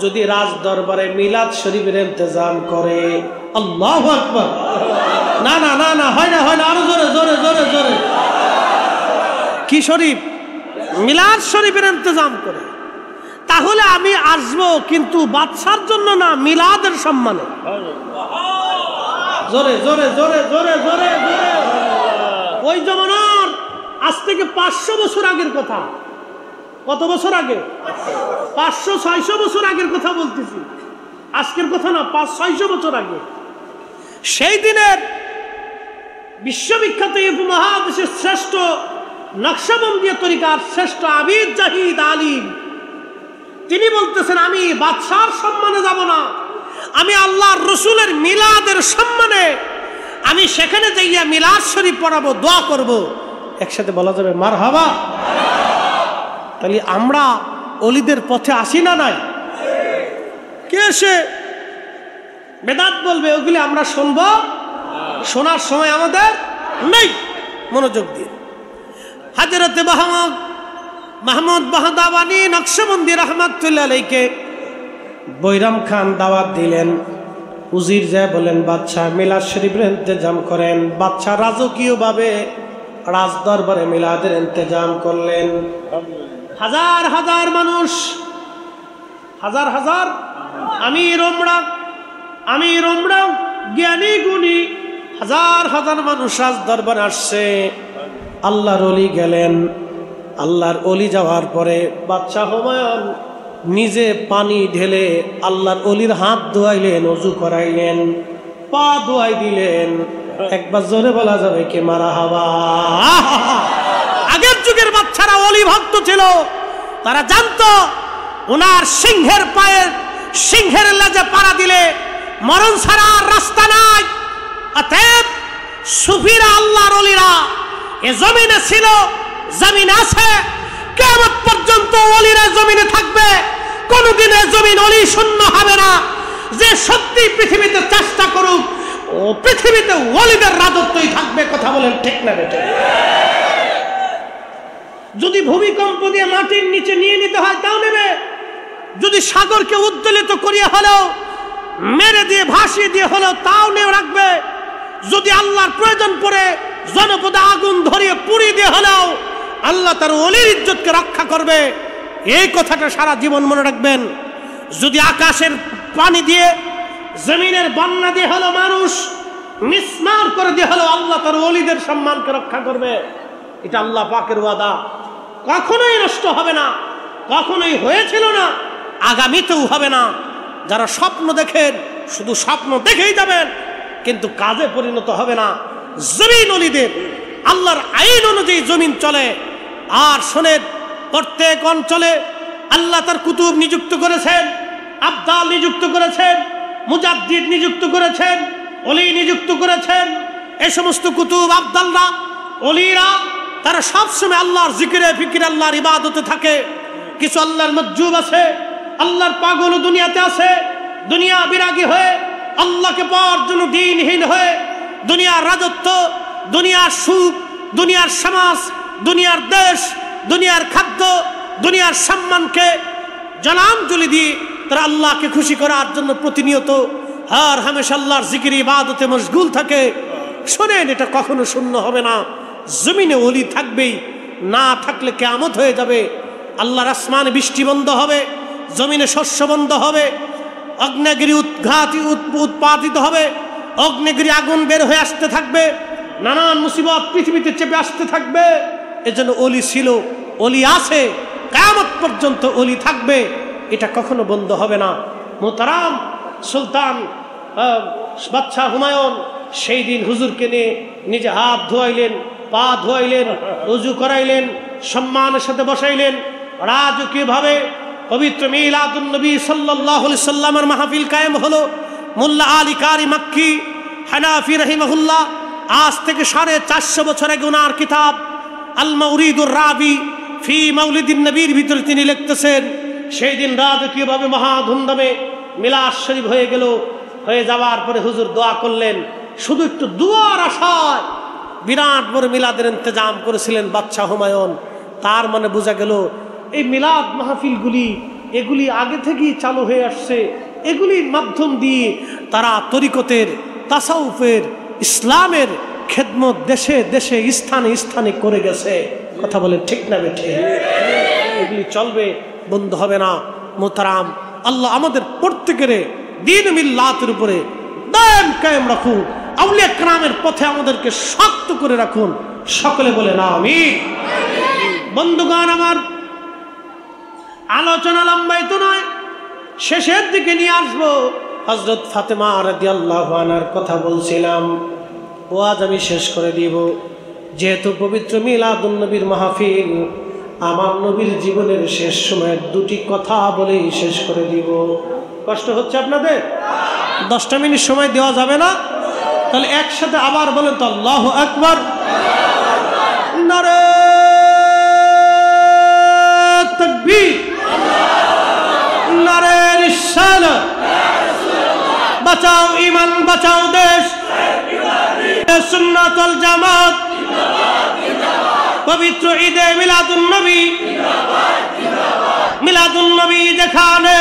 Speaker 1: যদি রাজ দরবারে মিলাদ শরীফের ইন্তজাম করে। আল্লাহু আকবার। না না না না, হয় না হয় না, আরো জোরে জোরে জোরে জোরে। কি শরীফ? মিলাদ শরীফের ইন্তজাম করে। তাহলে আমি আসবো, কিন্তু বাদশার জন্য না, মিলাদের সম্মানে। জোরে জোরে জোরে জোরে জোরে জোরে। ওই জমানার আজ থেকে 500 বছর আগের কথা। কত বছর আগে? 500-600 বছর আগের কথা বলতেছি, আজকের কথা না, 500-600 বছর আগে। সেই দিনের বিশ্ববিখ্যাত উপমহাদেশের শ্রেষ্ঠ নকশবন্দিয়া তরিকার শ্রেষ্ঠ আবিদ জাহিদ আলিম, তিনি বলতেছেন আমি বাদশার সম্মানে যাব না, আমি আল্লাহর রসুলের মিলাদের সম্মানে আমি সেখানে যাইয়া মিলাদ শরীফ পড়াবো, দোয়া করব। একসাথে বলা যাবে মারহাবা। তাহলে আমরা অলিদের পথে আসি না নাই? কে এসে বেদাত বলবে ওগুলি আমরা শুনবো, শোনার সময় আমাদের নেই। মনোযোগ দিয়ে হযরতে মাহমুদ বাহদাওয়ানি নকশবন্দি রহমাতুল্লাহ আলাইকে বৈরাম খান দাওয়াত দিলেন। উজির যায় বলেন বাদশাহ মিলাদ শরীফের ইন্তজাম করেন। বাদশাহ রাজকীয়ভাবে রাজ দরবারে মিলাদের ইন্তজাম করলেন। হাজার হাজার মানুষ, হাজার হাজার আমির ওমরা জ্ঞানী গুণী হাজার হাজার মানুষ রাজ দরবারে আসছে। আল্লাহর ওলি গেলেন। আল্লাহর ওলি যাওয়ার পরে বাদশাহ হুমায়ুন নিজে পানি ঢেলে আল্লাহর ওলির হাত ধোয়াইলেন, ওযু করাইলেন, পা ধোয়াই দিলেন। একবার জোরে বলা যাবে কি মারহাবা। আগের যুগের বাচ্চারা ওলি ভক্ত ছিল, তারা জানতো ওনার সিংহের পায়ের সিংহের লেজে পাড়া দিলে মরণ ছাড়া রাস্তা নাই। অতএব সুফিরা আল্লাহর ওলিরা এ জমিনে ছিল, জমিনে আছে, কিয়ামত পর্যন্ত ওলিরা জমিনে থাকবে। কোনদিন এ জমিন ওলি শূন্য হবে না। যে সত্যি পৃথিবীতে চেষ্টা করুক, ও পৃথিবীতে ওলিদের রাজত্বই থাকবে। কথা বলেন ঠিক না বেটে? যদি ভূমিকম্প দিয়ে মাটির নিচে নিয়ে নিতে হয় তাও নেবে, যদি সাগরকে উদ্দোলিত করিয়া হলেও মেরে দিয়ে ভাসিয়ে দিয়ে হলেও তাও নিয়ে রাখবে। যদি আল্লাহর প্রয়োজন পড়ে জনপদে আগুন ধরিয়ে পুড়িয়ে দিয়ে হলেও আল্লাহ তার ওলির ইজ্জতকে রক্ষা করবে। এই কথাটা সারা জীবন মনে রাখবেন। যদি আকাশের পানি দিয়ে জমিনের বন্যা দিয়ে হলো মানুষ মিসমার করে দিয়ে হলো আল্লাহ তার ওলিদের সম্মানকে রক্ষা করবে। এটা আল্লাহ পাকের ওয়াদা, কখনোই নষ্ট হবে না, কখনোই হয়েছিল না, আগামীতেও হবে না। যারা স্বপ্ন দেখেন শুধু স্বপ্ন দেখেই যাবেন, কিন্তু কাজে পরিণত হবে না। জমিন ওলিদের, আল্লাহর আইন অনুযায়ী জমিন চলে। আর শোনেন, প্রত্যেক অঞ্চলে আল্লাহ তার কুতুব নিযুক্ত করেছেন, আবদাল নিযুক্ত করেছেন, মুজাদ্দিদ নিযুক্ত করেছেন, ওলি নিযুক্ত করেছেন। এই সমস্ত কুতুব আবদালরা ওলিরা তারা সবসময় আল্লাহর জিকিরে ফিকিরে আল্লাহর ইবাদতে থাকে। কিছু আল্লাহর মজ্জুব আছে, আল্লাহর পাগল দুনিয়াতে আছে, দুনিয়া বিরাগী হয়ে আল্লাহকে পাওয়ার জন্য দিনহীন হয়ে দুনিয়ার রাজত্ব, দুনিয়ার সুখ, দুনিয়ার সমাজ, দুনিয়ার দেশ, দুনিয়ার খাদ্য, দুনিয়ার সম্মানকে জলাঞ্জলি দিয়ে তারা আল্লাহকে খুশি করার জন্য প্রতিনিয়ত আর হামেশা আল্লাহর জিকির ইবাদতে মশগুল থাকে। শোনেন, এটা কখনো শূন্য হবে না। জমিনে ওলি থাকবেই, না থাকলে কিয়ামত হয়ে যাবে। আল্লাহর আসমানে বৃষ্টি বন্ধ হবে, জমিনে শস্য বন্ধ হবে, অগ্নেগিরি উৎপাদিত হবে, অগ্নেগিরি আগুন বের হয়ে আসতে থাকবে, নানান মুসিবত পৃথিবীতে চেপে আসতে থাকবে। এজন্য ওলি ছিল, ওলি আছে, কিয়ামত পর্যন্ত ওলি থাকবে, এটা কখনো বন্ধ হবে না। মোহতারাম সুলতান বাদশাহ হুমায়ুন সেই দিন হুজুরকে নিয়ে নিজে হাত ধোয়াইলেন, পা ধোয়াইলেন, ওযু করাইলেন, সম্মানের সাথে বসাইলেন। রাজকীয়ভাবে পবিত্র মিলাদুন নবী সাল্লাল্লাহু আলাইহি সাল্লামের মাহফিল কায়েম হলো। মোল্লা আলী কারি মাক্কি হানাফি রাহিমাহুল্লাহ আজ থেকে 450 বছর আগে ওনার কিতাব আল মাউরিদুর রাবি ফি মাউলিদিন নবীর ভিতরে তিনি লিখতেছেন, সেই দিন রাজকীয়ভাবে মহা ধুমধামে মিলাদ শরীফ হয়ে গেল। হয়ে যাওয়ার পরে হুজুর দোয়া করলেন। শুধু একটু দুয়ার আশায় বিরাট বড় মিলাদের ইন্তজাম করেছিলেন বাদশাহ হুমায়ুন। তার মানে বোঝা গেল এই মিলাদ মাহফিলগুলি এগুলি আগে থেকেই চালু হয়ে আসছে। এগুলির মাধ্যম দিয়ে তারা তরিকতের, তাসাউফের, ইসলামের খেদমত দেশে দেশে স্থানে স্থানে করে গেছে। কথা বলে ঠিক না বেঠে? এগুলি চলবে, বন্ধ হবে না। মোহতারাম, আল্লাহ আমাদের প্রত্যেকের দ্বীন মিল্লাতের উপরে দায়েম কায়েম রাখুন, আউলিয়া কেরামের পথে আমাদেরকে শক্ত করে রাখুন। সকলে বলে না আমিন। বন্ধুগণ আমার, আলোচনা লম্বায়িত নয়, শেষের দিকে নিয়ে আসবো। হযরত ফাতেমা রাদিয়াল্লাহু আনহার কথা বলছিলাম, ও আজ আমি শেষ করে দিব। যেহেতু পবিত্র মিলাদুন নবীর মাহফিল, আমার নবীর জীবনের শেষ সময়ের দুটি কথা বলেই শেষ করে দিব। কষ্ট হচ্ছে আপনাদের? 10টা মিনিট সময় দেওয়া যাবে না? তাহলে একসাথে আবার বলেন তো, আল্লাহু আকবার। নারে তাকবীর, নারে রিসালাত। বাঁচাও ঈমান, বাঁচাও দেশ, সুন্নাত ওয়াল জামাত। পবিত্র ঈদে মিলাদুন নবী, মিলাদুন নবী যেখানে,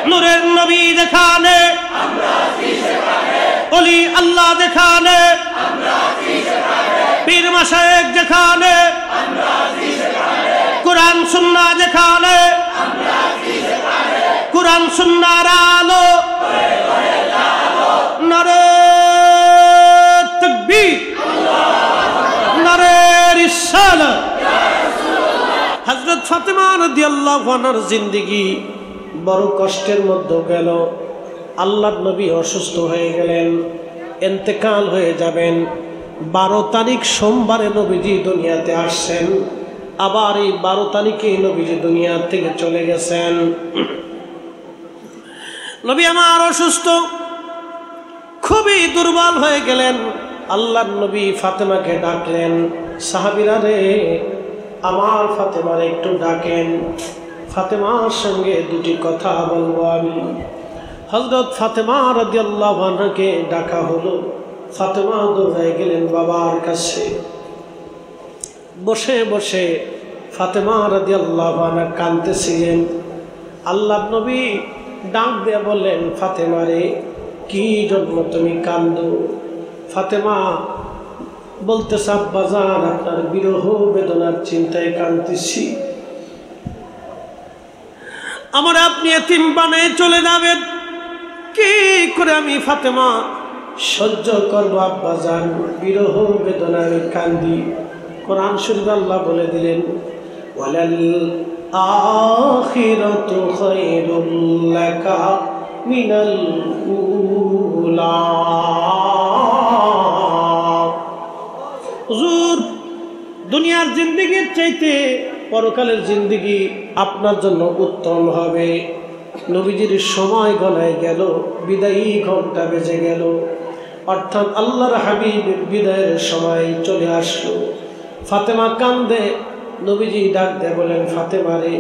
Speaker 1: নূরের নবী যেখানে, ওলি আল্লাহ যেখানে, পীর মাশায়েখ যেখানে, কুরআন সুন্নাহ যেখানে, কুরআন সুন্নাহর আলো। নারে তাকবীর, নারে রিসালাত। হযরত ফাতেমা রাদিয়াল্লাহু আনহার জিন্দেগি বড় কষ্টের মধ্যে গেল। আল্লাহর নবী অসুস্থ হয়ে গেলেন, ইন্তেকাল হয়ে যাবেন। 12 তারিখ সোমবারে নবীজি দুনিয়াতে আসছেন। আবার এই 12 তারিখে নবীজি দুনিয়া থেকে চলে গেছেন। নবী আমার অসুস্থ, খুবই দুর্বল হয়ে গেলেন। আল্লাহর নবী ফাতেমাকে ডাকলেন, সাহাবীরা রে, আমার ফাতেমারে একটু ডাকেন, ফাতেমার সঙ্গে দুটি কথা বলবো আমি। হযরত ফাতেমা রাদিয়াল্লাহু আনহাকে ডাকা হলো। ফাতেমা দৌড়ায় গেলেন বাবার কাছে। বসে বসে ফাতেমা রাদিয়াল্লাহু আনহা কাঁদতেছিলেন। আল্লাহর নবী ডাক দিয়ে বললেন, ফাতেমা রে, কি জন্য তুমি কাঁদো? ফাতেমা বলতেছে, আব্বাজান, আপনার বিরহ বেদনার চিন্তায় কাঁদতেছি। আমার আপনি এতিম বানায় চলে যাবেন, কি করে আমি ফাতেমা সহ্য করবো আব্বাজান? বিরহ বেদনায় কান্দি। কোরআন শরীফ আল্লাহ বলে দিলেন, ওয়ালাল আখিরাতু খায়রুল লাকা মিনাল উলা। হুজুর, দুনিয়ার জিন্দেগির চাইতে পরকালের জিন্দেগি আপনার জন্য উত্তম হবে। নবীজির সময় গণায় গেল, বিদায়ী ঘন্টা বেজে গেল, অর্থাৎ আল্লাহর হাবিবের বিদায়ের সময় চলে আসলো। ফাতেমা কান্দে। নবীজি ডাক দিয়ে বলেন, ফাতেমা রে,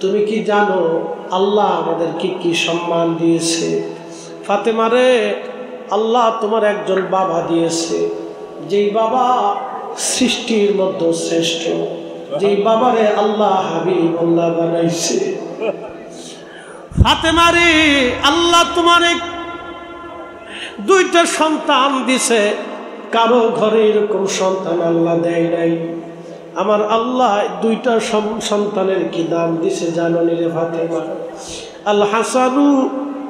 Speaker 1: তুমি কি জানো আল্লাহ আমাদের কি কি সম্মান দিয়েছে? ফাতেমা রে, আল্লাহ তোমার একজন বাবা দিয়েছে, যেই বাবা সৃষ্টির মধ্যে শ্রেষ্ঠ, যেই বাবারে আল্লাহ হাবিবুল্লাহ বানাইছে। ফাতেমা রে, আল্লাহ তোমার দুইটা সন্তান দিছে, কারো ঘরে এরকম সন্তান আল্লাহ দেয় নাই। আমার আল্লাহ দুইটা সন্তানের কি দাম দিছে জানো নি রে ফাতেমা? আল হাসানু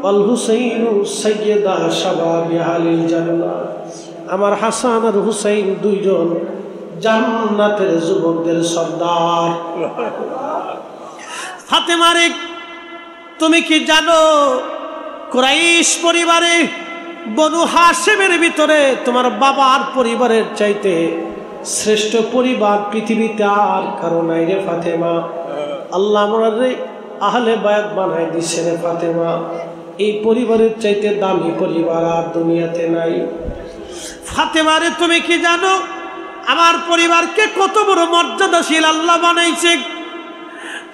Speaker 1: ওয়াল হুসাইনু সাইয়্যিদা শাবাবি আহলিল জান্নাহ। আমার হাসান আর হুসাইন দুইজন জান্নাতের যুবকদের সর্দার। ফাতেমা রে, তুমি কি জানো কুরাইশ পরিবারে বনু হাশিমের ভিতরে তোমার বাবার পরিবারের চাইতে শ্রেষ্ঠ পরিবার পৃথিবীতে আর কারো নাই রে ফাতেমা। আল্লাহ আমারে আহলে বায়াত বানায় দিছে রে ফাতেমা। এই পরিবারের চাইতে দামি পরিবার আর দুনিয়াতে নাই। ফাতেমা রে, তুমি কি জানো আমার পরিবারকে কত বড় মর্যাদাশীল আল্লাহ বানাইছে?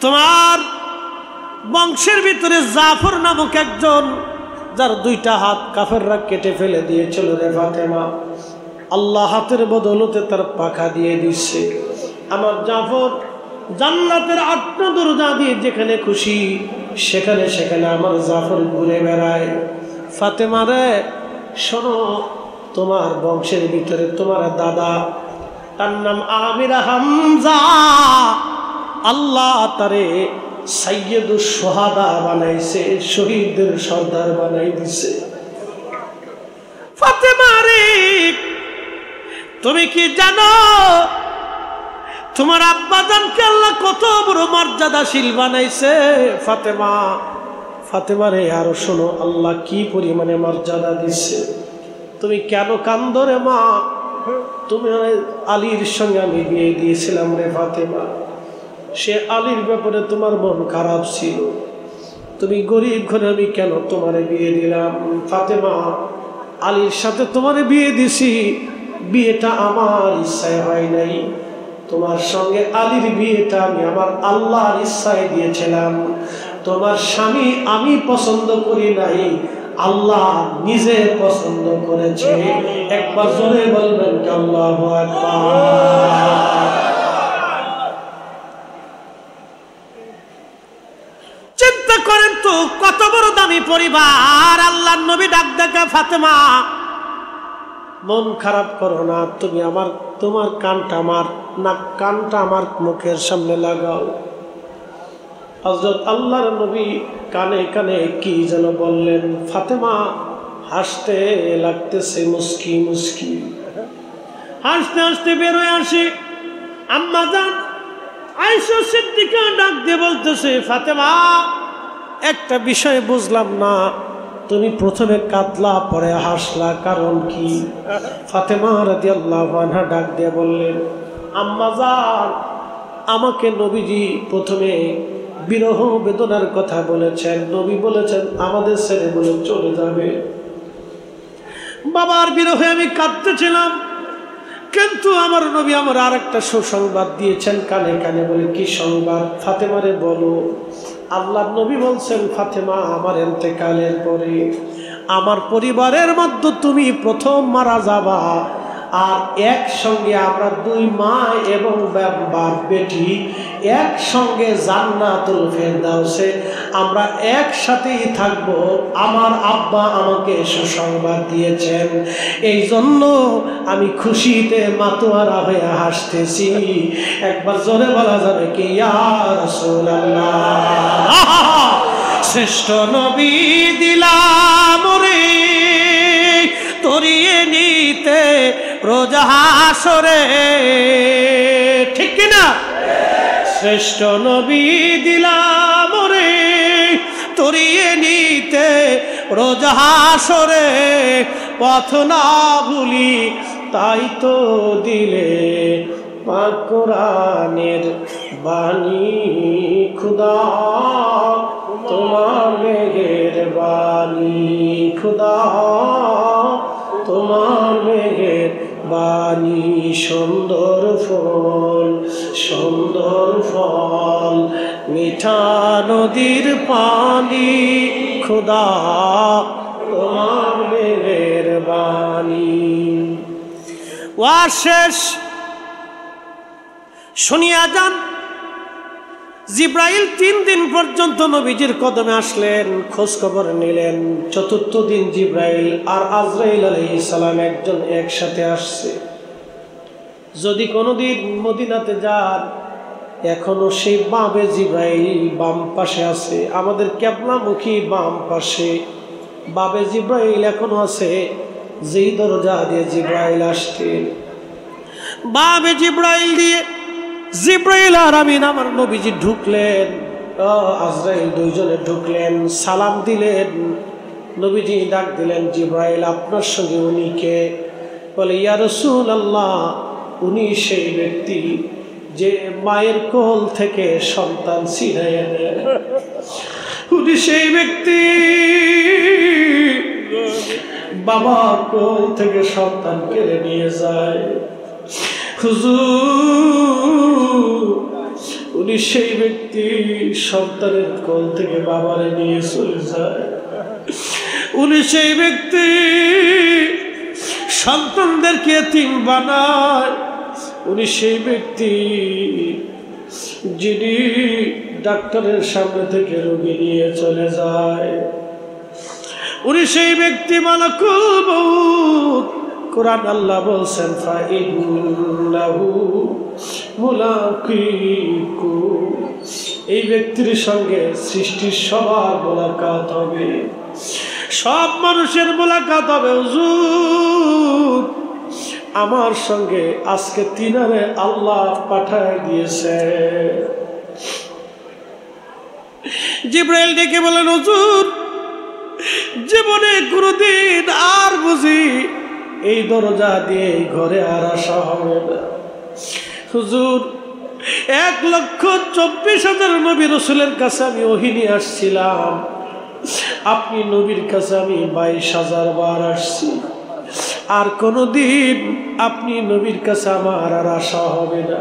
Speaker 1: তোমার বংশের ভিতরে জাফর নামক একজন, যার দুইটা হাত কাফেররা কেটে ফেলে দিয়েছিল রে ফাতেমা, আল্লাহ হাতের বদৌলতে তার পাখা দিয়ে দিচ্ছে। আমার জাফর জান্নাতের 8টা দরজা দিয়ে যেখানে খুশি সেখানে সেখানে আমার জাফর ঘুরে বেড়ায়। ফাতেমা রে, শোনো, তোমার বংশের ভিতরে তোমার দাদা, তার নাম আমির হামজা, আল্লাহ তারে সাইয়্যিদুশ শুহাদা বানাইছে, শহীদদের সর্দার বানাই দিছে। ফাতেমা রে, তুমি কি জানো তোমার আব্বাজানকে আল্লাহ কত বড় মর্যাদাশীল বানাইছে ফাতেমা। ফাতেমা রে, আরো শোনো আল্লাহ কি পরিমাণে মর্যাদা দিচ্ছে। তুমি কেন কান্দো রে মা? তুমি আলীর সঙ্গে আমি বিয়ে দিয়েছিলাম রে ফাতেমা, সে আলীর ব্যাপারে তোমার মন খারাপ ছিল, তুমি গরিব ঘরে, আমি কেন তোমারে বিয়ে দিলাম ফাতেমা? আলীর সাথে তোমারে বিয়ে দিছি, বিয়েটা আমার ইচ্ছায় হয় নাই, তোমার সঙ্গে আলীর বিয়েটা আমি আমার আল্লাহর ইচ্ছায় দিয়েছিলাম। তোমার স্বামী আমি পছন্দ করি নাই, আল্লাহ নিজে পছন্দ করেছে। একবার জোরে বলবেন আল্লাহু আকবার। চিন্তা করেন তো কত বড় দামি পরিবার। আল্লাহর নবী ডাক দেখা, ফাতেমা মন খারাপ করো না, তুমি আমার তোমার কানটা আমার কানটা আমার মুখের সামনে লাগাও। হযরত আল্লাহর নবী কানে কানে কি যেন বললেন, ফাতেমা হাসতে লাগতেছে, মুস্কি মুস্কি হাসতে হাসতে বেরোয় আসে। আম্মা জান আয়েশা সিদ্দিকা ডাক দিয়ে বলতেছে, ফাতেমা একটা বিষয় বুঝলাম না, তুমি প্রথমে কাঁদলা পরে হাসলা, কারণ কি? ফাতেমা রাদিয়াল্লাহু আনহা ডাক দিয়ে বললেন, আম্মা জান আমাকে নবীজি প্রথমে বিরহ বেদনার কথা বলেছেন, নবী বলেছেন আমাদের ছেড়ে বলে চলে যাবে। বাবার বিরহে আমি কাঁদতেছিলাম, কিন্তু আমার নবী আমার আর একটা সুসংবাদ দিয়েছেন কানে কানে। বলে কি সংবাদ? ফাতেমারে বলো। আল্লাহর নবী বলছেন, ফাতেমা আমার ইন্তেকালের পরে আমার পরিবারের মধ্যে তুমি প্রথম মারা যাবা, আর একসঙ্গে আমরা দুই মা এবং বাপ বেটি একসঙ্গে জান্নাতুল ফেরদাউসে আমরা একসাথেই থাকব। আমার আব্বা আমাকে সুসংবাদ দিয়েছেন, এই জন্য আমি খুশিতে মাতোয়ারা হয়ে হাসতেছি। একবার জোরে বলা যাবে কি ইয়া রাসূলুল্লাহ। শ্রেষ্ঠ নবী দিলাম রে তরিয়ে নিতে রোজ হাসরে, ঠিক কিনা? শ্রেষ্ঠ নবী দিলাম রে তরিয়ে নিতে রোজ হাসরে, পথ না ভুলি তাই তো দিলে পাক কোরআনের বাণী, খুদা তোমার মেহেরবানি, খুদা তোমার মেহেরবানি। সুন্দর ফল সুন্দর ফল মিঠা নদীর পানি, খুদা তোমার মেহেরবানি। ওয়াজ শেষ, শুনিয়া যান। জিব্রাইল 3 দিন পর্যন্ত নবীজির কদমে আসলেন, খোঁজ খবর নিলেন। চতুর্থ দিন জিব্রাইল আর আজরাইল আলাইহিস সালাম একজন একসাথে আসছে। যদি কোনোদিন মদিনাতে যান, এখনো সেই বাবে জিব্রাইল বাম পাশে আছে, আমাদের কিবলামুখী বাম পাশে বাবে জিব্রাইল এখনো আছে। যেই দরজা দিয়ে জিব্রাইল আসতেন, বাবে জিব্রাইল দিয়ে জিব্রাইল আর আমিন আমার নবীজি ঢুকলেন, আজরাইল দুইজনে ঢুকলেন, সালাম দিলেন। নবীজি ডাক দিলেন, জিব্রাইল আপনার সঙ্গে উনি কে? বলে ইয়া রাসূলুল্লাহ, উনি সেই ব্যক্তি যে মায়ের কোল থেকে সন্তান ছিনাইয়া নেয়, উনি সেই ব্যক্তি বাবার কোল থেকে সন্তান কেড়ে নিয়ে যায়। হুজুর, উনি সেই ব্যক্তি সন্তানের কোল থেকে বাবারে নিয়ে চলে যায়। উনি সেই ব্যক্তি সন্তানদেরকে এতিম বানায়। উনি সেই ব্যক্তি যিনি ডাক্তারের সামনে থেকে রোগী নিয়ে চলে যায়। উনি সেই ব্যক্তি মালাকুল মউত। কোরআন আল্লাহ বলছেন, ফাইন্নাহু মুলাকিকু, এই ব্যক্তির সঙ্গে সৃষ্টির সবার মোলাকাত হবে, সব মানুষের মোলাকাত হবে। হুজুর আমার সঙ্গে আজকে তিনারে আল্লাহ পাঠায় দিয়েছে। জিবরাইল ডেকে বলেন, হুজুর জীবনে কোনদিন আর বুঝি এই দরজা দিয়ে ঘরে আর আসা হবে না। হুজুর 1,24,000 নবী রাসূলের কাছে আমি ওহী নিয়ে আসছিলাম, আপনি নবীর কাছে আমি 22,000 বার আসছি, আর কোনদিন আপনি নবীর কাছে আমার আর আসা হবে না।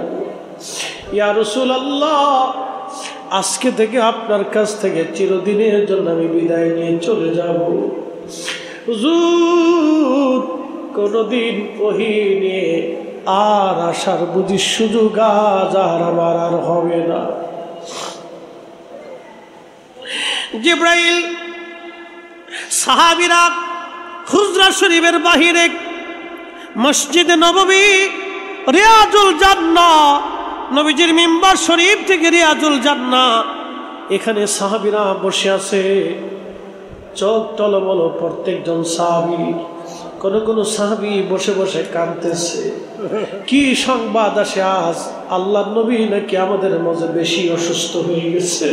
Speaker 1: ইয়া রাসূলুল্লাহ, আজকে থেকে আপনার কাছ থেকে চিরদিনের জন্য আমি বিদায় নিয়ে চলে যাব। হুজুর কোনদিন ওহী নিয়ে আর আসার বুঝি সুযোগ আজ আর আমার আর হবে না। জিবরাইল সাহাবীরা হুজরা শরীফের বাহিরে মসজিদে নববী রিয়াজুল জান্নাহ, নবীজির মিম্বার শরীফ থেকে রিয়াজুল জান্নাহ, এখানে সাহাবীরা বসে আছে। চোখ টলমল প্রত্যেকজন সাহাবী। কোন সাহাবী বসে বসে কাঁদতেছে। কি সংবাদ আসে আজ? আল্লাহর নবী নাকি আমাদের মাঝে বেশি অসুস্থ হয়ে গেছে।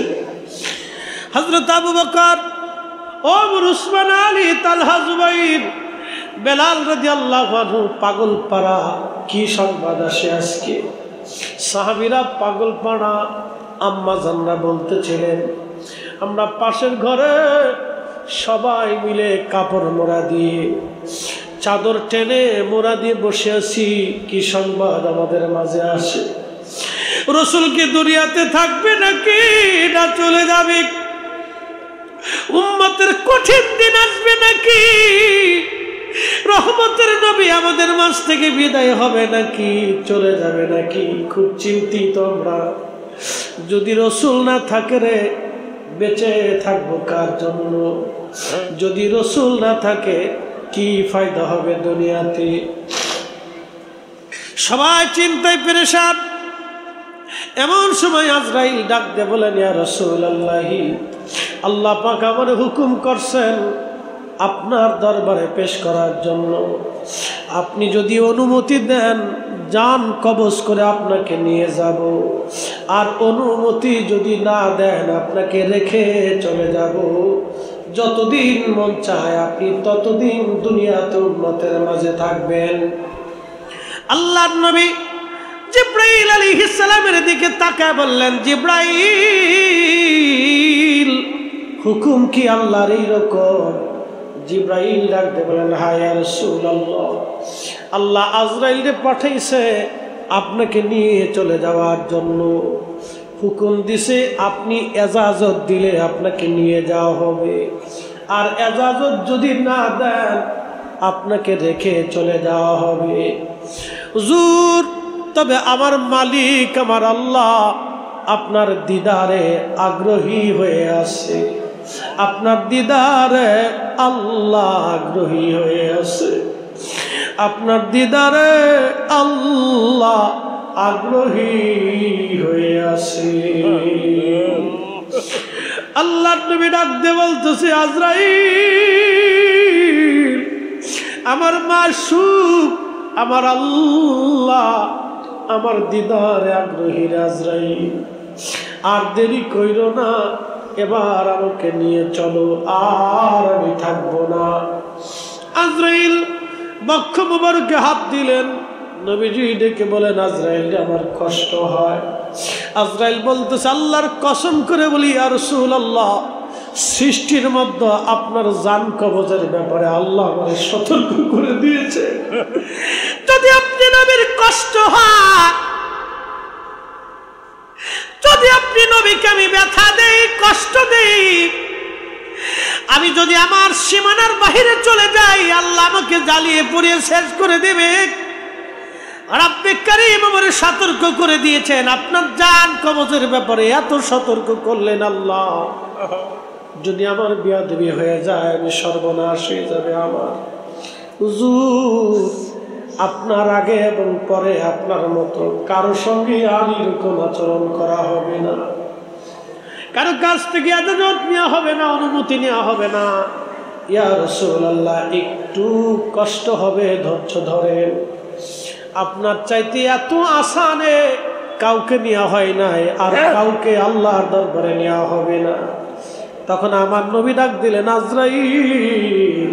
Speaker 1: হযরত আবু বকর, ওমর, উসমান, আলী, তালহা, জুবাইর, বেলাল রাদিয়াল্লাহু আনহু পাগলপাড়া। কি সংবাদ আসে আজকে? সাহাবীরা পাগলপাড়া। আম্মা জানরা বলতেছিলেন, আমরা পাশের ঘরে সবাই মিলে কাপড় মোড়া দিয়ে, চাদর টেনে মোড়া দিয়ে বসে আছি। কি সংবাদ আমাদের মাঝে আসে? রাসূল কি দুনিয়াতে থাকবে নাকি না চলে যাবে? উম্মতের কঠিন দিন আসবে নাকি? রহমতের নবী আমাদের মাঝ থেকে বিদায় হবে নাকি চলে যাবে নাকি? খুব চিন্তিত আমরা। যদি রাসূল না থাকে রে, বেঁচে থাকবো কার জন্য? যদি রাসূল না থাকে কি ফায়দা হবে দুনিয়াতে? সবাই চিন্তায় পেরেশান। এমন সময় আজরাইল ডাক দিয়ে বলেন, ইয়া রাসূলুল্লাহ, আল্লাহ পাক আমার হুকুম করছেন আপনার দরবারে পেশ করার জন্য। আপনি যদি অনুমতি দেন, জান কবজ করে আপনাকে নিয়ে যাব, আর অনুমতি যদি না দেন আপনাকে রেখে চলে যাব। যতদিন মন চায় আপনি ততদিন দুনিয়াতে উম্মতের মাঝে থাকবেন। আল্লাহর নবী জিবরাইল আলাইহিস সালামের দিকে তাকায় বললেন, জিবরাইল হুকুম কি আল্লাহর এইরকম? জিবরাইল ডাকতে বলেন, হ্যাঁ ইয়া রাসূলুল্লাহ, আল্লাহ আজরাইলকে পাঠাইছে আপনাকে নিয়ে চলে যাওয়ার জন্য। হুকুম দিছে আপনি এজাজত দিলে আপনাকে নিয়ে যাওয়া হবে, আর এজাজত যদি না দেন আপনাকে রেখে চলে যাওয়া হবে। হুজুর, তবে আমার মালিক আমার আল্লাহ আপনার দিদারে আগ্রহী হয়ে আছে। আপনার দিদারে আল্লাহ আগ্রহী হয়ে আছে। আপনার দিদারে আল্লাহ আগ্রহী হয়ে আছে। আল্লাহর নবী ডাক দিয়ে বলতেছে, আজরাইল, আমার মাশূক আমার আল্লাহ আমার দিদারে আগ্রহী। আজরাইল, আর দেরি কইরো না, এবার আমাকে নিয়ে চলো, আর আমি থাকবো না। আজরাইল বক্ষ মুবারকে হাত দিলেন। নবীজি ডেকে বলেন, আজরাইল আমার কষ্ট হয়। আজরাইল বলতেছে, আল্লাহর কসম করে বলি ইয়া রাসূলুল্লাহ, সৃষ্টির মধ্যে আপনার জান কবজের ব্যাপারে আল্লাহ আমাকে সতর্ক করে দিয়েছে। যদি আপনি নবীর কষ্ট হয়, যদি আপনি নবীকে আমি ব্যথা দেই, কষ্ট দেই, আমি যদি আমার সীমানার বাহিরে চলে যাই, আল্লাহ আমাকে জ্বালিয়ে পুড়িয়ে শেষ করে দেবে। রব্বে কারীম আমাকে সতর্ক করে দিয়েছেন, আপনার জান কবজের ব্যাপারে এত সতর্ক করলেন আল্লাহ। যদি আমার বিয়াদবি হয়ে যায়, আমি সর্বনাশ হয়ে যাবে আমার। হুজুর, আপনার আগে এবং পরে আপনার মতো কারো সঙ্গে আর এরকম আচরণ করা হবে না, কারো কাছ থেকে ইজাজত নেওয়া হবে না, অনুমতি নেওয়া হবে না। ইয়া রাসূলুল্লাহ, একটু কষ্ট হবে, ধৈর্য ধরেন। আপনার চাইতে এত আসানে কাউকে নেওয়া হয় নাই, আর কাউকে আল্লাহর দরবারে নেওয়া হবে না। তখন আমার নবী ডাক দিলেন, আজরাইল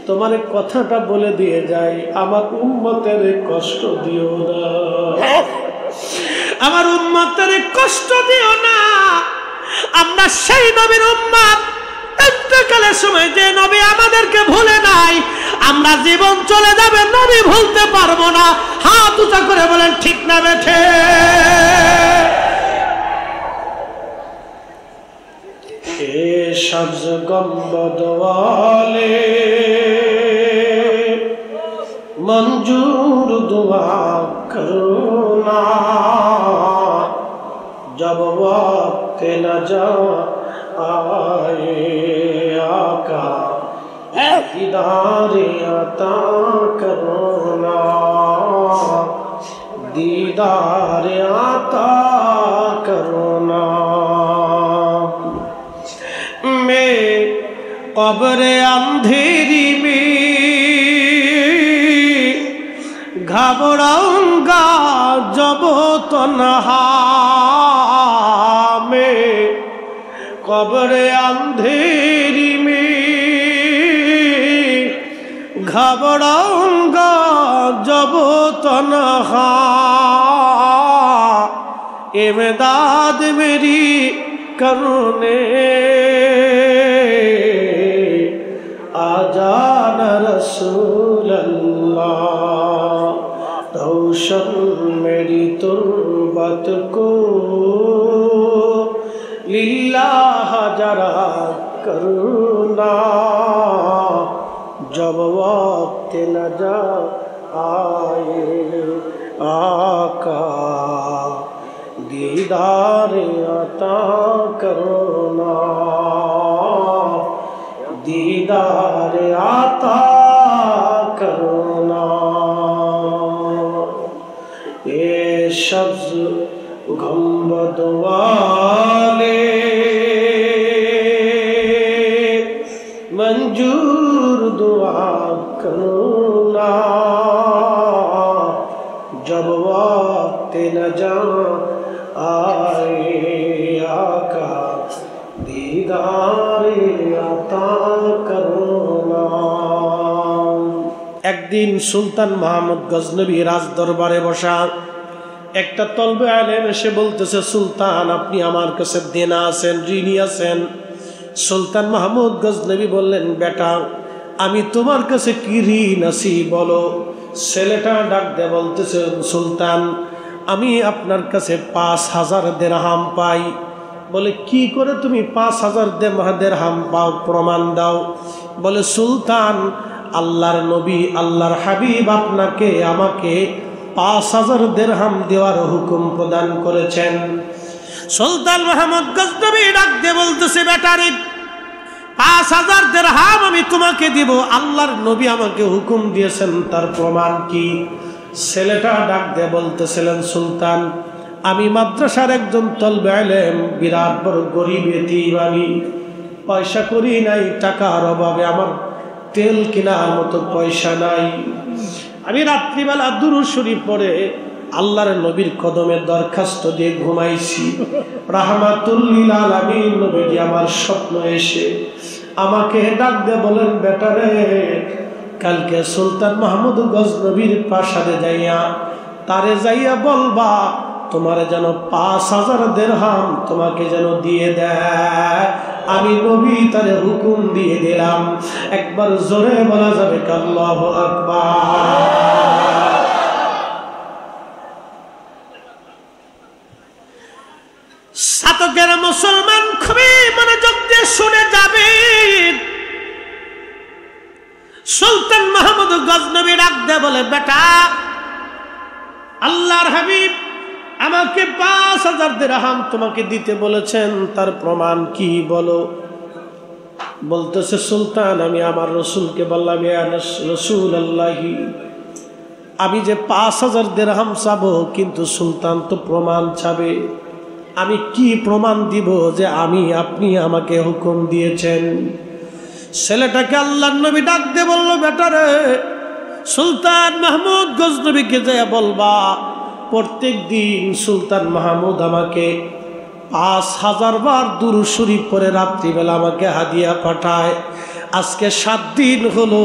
Speaker 1: তোমার কথাটা বলে দিয়ে যাই, আমার উম্মতের কষ্ট দিও না, আমার উম্মতের কষ্ট দিও না। আমরা সেই নবীর উম্মত, ইন্তেকালের সময় যে নবী আমাদেরকে ভুলে নাই, আমরা জীবন চলে যাবে নবী ভুলতে পারবো না। হাত উঁচা করে বলেন ঠিক না বেঠে? এ সবজ গম্বদ ওয়ালে मंजूर दुआ करना, जब वक्त न जा आए आका दीदार अता करना, दीदार अता करना। मैं कब्र अंधेरी में घबराऊंगा जब तन्हा में, कब्र अंधेरी में घबराऊंगा जब तन्हा, इमदाद मेरी करने आजान रसूल अल्लाह, रोशन मेरी तुर्बत को लिल्लाह जरा करना, जब वक्त न जा आए आका दीदार अता करना, दीदार अता करना। ये शब्द गुंबद वाले मंजूर दुआ करना, जब वक्त न जा आए आका दीदार अता करना। একদিন সুলতান মাহমুদ গজনবী রাজ দরবারে বসা, একটা তলবে আলেম এসে বলতেছে, সুলতান আপনি আমার কাছে দেনা আছেন, ঋণী আছেন। সুলতান মাহমুদ গজনবী বললেন, বেটা আমি তোমার কাছে কি ঋণ আছি বলো। ছেলেটা ডাক দিয়ে বলতেছে, সুলতান আমি আপনার কাছে 5000 দিরহাম পাই। বলে কি করে তুমি 5000 দিরহাম পাও, প্রমাণ দাও। বলে সুলতান আল্লাহর নবী আল্লাহর হাবিব আপনাকে আমাকে 5000 দিরহাম দেওয়ার হুকুম প্রদান করেছেন। সুলতান মাহমুদ গজনবী ডাক দিয়ে বলতেছে, বেটারে 5000 দিরহাম আমি তোমাকে দিব, আল্লাহর নবী আমাকে হুকুম দিয়েছেন, তার প্রমাণ কি? ছেলেটা ডাক দিয়ে বলতেছিলেন, সুলতান আমি মাদ্রাসার একজন তলবে আলেম, বিরাট বড় গরিব এতিম, আমি পয়সা করি নাই, টাকার অভাবে আমার তেল কেনার মতো পয়সা নাই। আমি রাত্রিবেলা দুরূদ শরীফ পড়ে আল্লাহর নবীর কদমে দরখাস্ত দিয়ে ঘুমাইছি। রাহমাতুল লিল আলামিন নবীজি আমার স্বপ্ন এসে আমাকে ডাক দিয়ে বলেন, বেটারে কালকে সুলতান মাহমুদ গজনবীর প্রাসাদে যাইয়া তারে যাইয়া বলবা তোমার যেন 5000 দিরহাম তোমাকে যেন দিয়ে দেয়। আমি নবী তারে হুকুম দিয়ে দিলাম। একবার জোরে বলা যাবে আল্লাহু আকবার। সাতকের মুসলমান খুবই মনোযোগ দিয়ে শুনে যাবে। সুলতান মাহমুদ গজনবী ডাক দিয়ে বলে, বেটা আল্লাহর হাবিব আমাকে 5000 দিরহাম তোমাকে দিতে বলেছেন, তার প্রমাণ কি বলো। বলতেছে, সুলতান আমি আমার রসুলকে বললাম, ইয়া রাসূলুল্লাহি আমি যে 5000 দিরহাম চাবো, কিন্তু সুলতান তো প্রমাণ চাবে। আমি কি প্রমাণ দিব যে আপনি আমাকে হুকুম দিয়েছেন? ছেলেটাকে আল্লাহর নবী ডাক দিয়ে বলল, বেটারে সুলতান মাহমুদ গজনবীকে যায় বলবা প্রত্যেক দিন সুলতান মাহমুদ আমাকে 5000 বার দুরূদ শরীফ পড়ে রাত্রিবেলা আমাকে হাদিয়া পাঠায়। আজকে 7 দিন হলো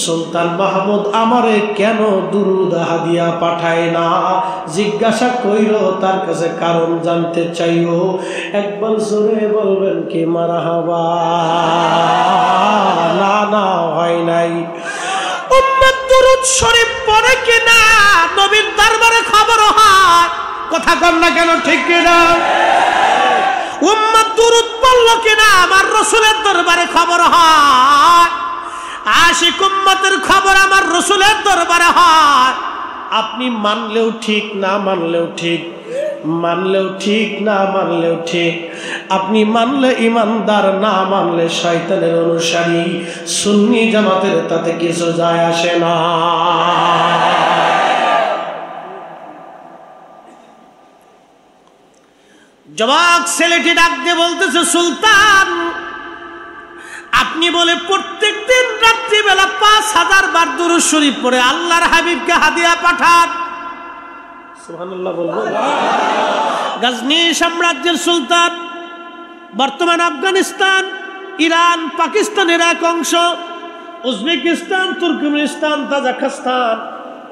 Speaker 1: সুলতান মাহমুদ আমারে কেন দুরূদ হাদিয়া পাঠায় না? জিজ্ঞাসা কইল, তার কাছে কারণ জানতে চাইও। একবার জোরে বলবেন কি মারহাবা? না না, হয় নাই। উম্মত দুরূদ শরীফ পড়ে কিনা নবীর দরবারে খবর হয়, কথা কন না কেন, ঠিক কিনা? উম্মত দুরূদ পড়ল কিনা আমার রাসূলের দরবারে খবর হয়। আশিক উম্মতের খবর আমার রাসূলের দরবারে হয়। আপনি মানলেও ঠিক, না মানলেও ঠিক, মানলেও ঠিক, না মানলেও ঠিক। আপনি মানলে ইমানদার, না মানলে শয়তানের অনুসারী। সুন্নি জামাতের তাতে কিছু যায় আসে না। জবাক ছেলেটি ডাক দিয়ে বলতেছে, সুলতান আপনি বলে প্রত্যেক দিন রাত্রিবেলা 5000 বার দুরূদ শরীফ পড়ে আল্লাহর হাবিবকে হাদিয়া পাঠান। সুবহানাল্লাহ বলবো। গজনি সাম্রাজ্যের সুলতান, বর্তমান আফগানিস্তান, ইরান, পাকিস্তানের এক অংশ, উজবেকিস্তান, তুর্কমেনিস্তান, তাজিকিস্তান,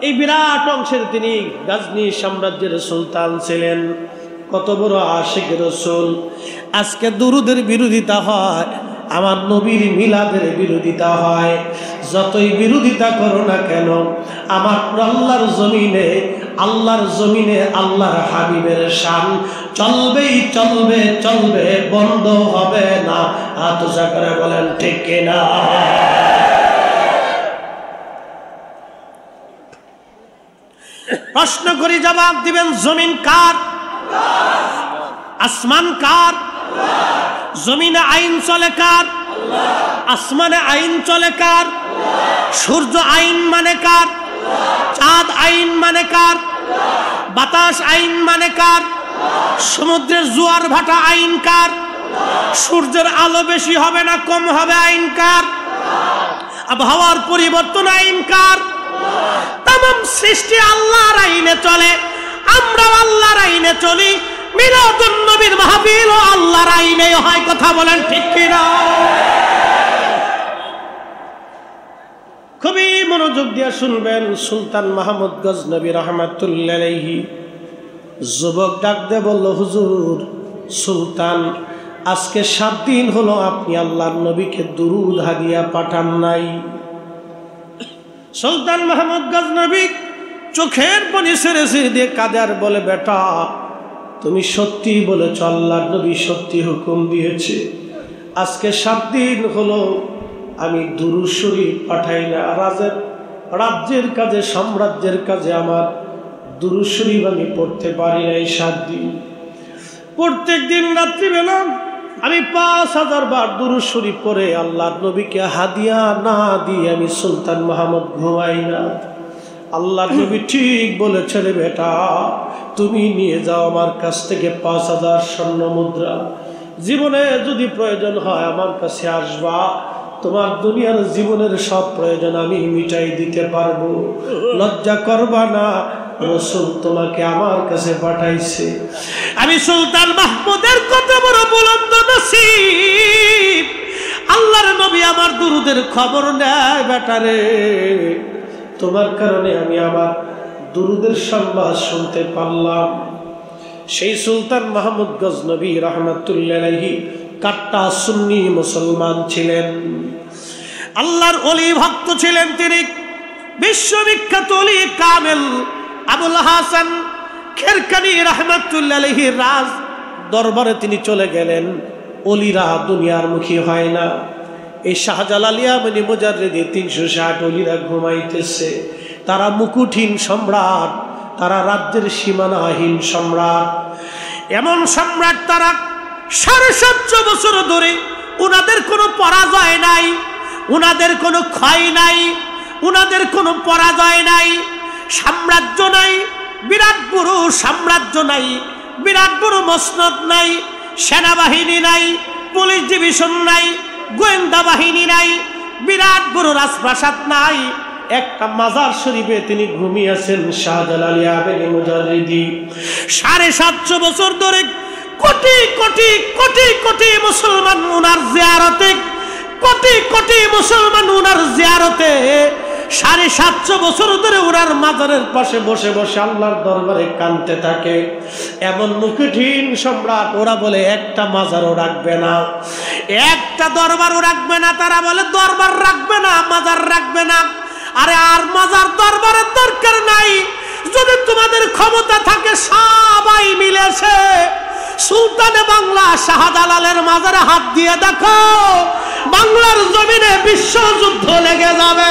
Speaker 1: এই বিরাট অংশের তিনি গজনি সাম্রাজ্যের সুলতান ছিলেন। কত বড় আশিক রাসূল। আজকে দুরূদের বিরোধিতা হয়, আমার নবীর মিলাদের বিরোধিতা হয়। যতই বিরোধিতা করো না কেন, আমার আল্লাহর জমিনে আল্লাহর হাবিবের শান চলবেই চলবে, চলবে, বন্ধ হবে না। হাত উঁচা করে বলেন ঠিক কিনা? প্রশ্ন করি, জবাব দিবেন। জমিন কার? আসমান কার? জমিনে আইন চলে কার? আসমানে আইন চলে কার? সূর্য আইন মানে কার? চাঁদ আইন মানে কার? বাতাস আইন মানে কার? সমুদ্রের জোয়ার ভাটা আইন কার? সূর্যের আলো বেশি হবে না কম হবে আইন কার? আবহাওয়ার পরিবর্তন আইন কার? तमाम सृष्टि আল্লাহর আইনে চলে, আমরা আল্লাহর আইনে চলি। মিলাদুন নবীর মাহফিল ও আল্লাহর আইনে হয়, কথা বলেন ঠিক কি না? খুবই মনোযোগ দিয়ে শুনবেন। সুলতান মাহমুদ গজনবী রহমাতুল্লাহ আলাইহি যুবক ডাক দিয়ে বলল, হুজুর সুলতান, আজকে 7 দিন হলো আপনি আল্লাহর নবীকে দুরূদ হাদিয়া পাঠান নাই। সুলতান মাহমুদ গজনবী চোখের পানি ছেড়ে ছেড়ে দিয়ে কাঁদে আর বলে, বেটা তুমি সত্যি বলেছ, আল্লাহর নবী সত্যি হুকুম দিয়েছে। আজকে 7 দিন হলো আমি দুরূদ শরীফ পাঠাই না। রাজ্যের কাজে, সাম্রাজ্যের কাজে আমার দুরূদ শরীফ আমি পড়তে পারি না এই 7 দিন। প্রত্যেক দিন রাত্রিবেলা আমি 5000 বার দুরূদ শরীফ পড়ে আল্লাহর নবীকে হাদিয়া না দিয়ে আমি সুলতান মাহমুদ ঘুমাই না। আল্লাহর নবী ঠিক বলেছে রে বেটা, তুমি নিয়ে যাও আমার কাছ থেকে 5000 স্বর্ণ মুদ্রা। জীবনে যদি প্রয়োজন হয় আমার কাছে আসবা, তোমার দুনিয়ার জীবনের সব প্রয়োজন আমি মিটাই দিতে পারবো। লজ্জা করবা না, রাসূল তোমাকে আমার কাছে পাঠাইছে। আমি সুলতান মাহমুদের কত বড় বুলন্দ নসিব, আল্লাহর নবী আমার দুরূদের খবর নেয় বেটারে। তোমার কারণে আমি আমার দুরূদের সংবাদ শুনতে পারলাম। সেই সুলতান মাহমুদ গজনবী রহমাতুল্লাহ আলাইহি কাট্টা সুন্নি মুসলমান ছিলেন, আল্লাহর ওলি ভক্ত ছিলেন। তিনি বিশ্ববিখ্যাত ওলি কামেল আবুল হাসান খেরকানি রহমাতুল্লাহ আলাইহির রাজ দরবারে তিনি চলে গেলেন। ওলিরা দুনিয়ার মুখী হয় না। এই শাহজালালিয়া মানে মুজাররিদি 360 ওলিরা ঘুমাইতেছে। তারা মুকুটহীন সম্রাট, তারা রাজ্যের সীমানাহীন সম্রাট। এমন সম্রাট তারা 750 বছর ধরে উনাদের কোনো পরাজয় নাই, উনাদের কোনো ক্ষয় নাই, উনাদের কোনো পরাজয় নাই। সাম্রাজ্য নাই, বিরাট বড় সাম্রাজ্য নাই, বিরাট বড় মসনদ নাই, সেনাবাহিনী নাই, পুলিশ ডিভিশন নাই, গোয়েন্দা বাহিনী নাই, বিরাট বড় রাজপ্রাসাদ নাই, একটা মাজার শরীফে তিনি ঘুমিয়েছেন শাহজালাল আবেগে মুজাররিদি। 750 বছর ধরে কোটি কোটি কোটি কোটি মুসলমান উনার জিয়ারতে, কোটি কোটি মুসলমান উনার জিয়ারতে 750 বছর ধরে ওনার মাজারের পাশে বসে বসে আল্লাহর দরবারে কাঁদতে থাকে। এমন মুকুটহীন সম্রাট, ওরা বলে একটা মাজারও রাখবে না, একটা দরবারও রাখবে না। তারা বলে দরবার রাখবে না, মাজার রাখবে না। আরে আর মাজার দরবারের দরকার নাই, যদি তোমাদের ক্ষমতা থাকে সবাই মিলেছে সুলতানে বাংলা শাহজালালের মাজারে হাত দিয়ে দেখো, বাংলার জমিনে বিশ্বযুদ্ধ লেগে যাবে।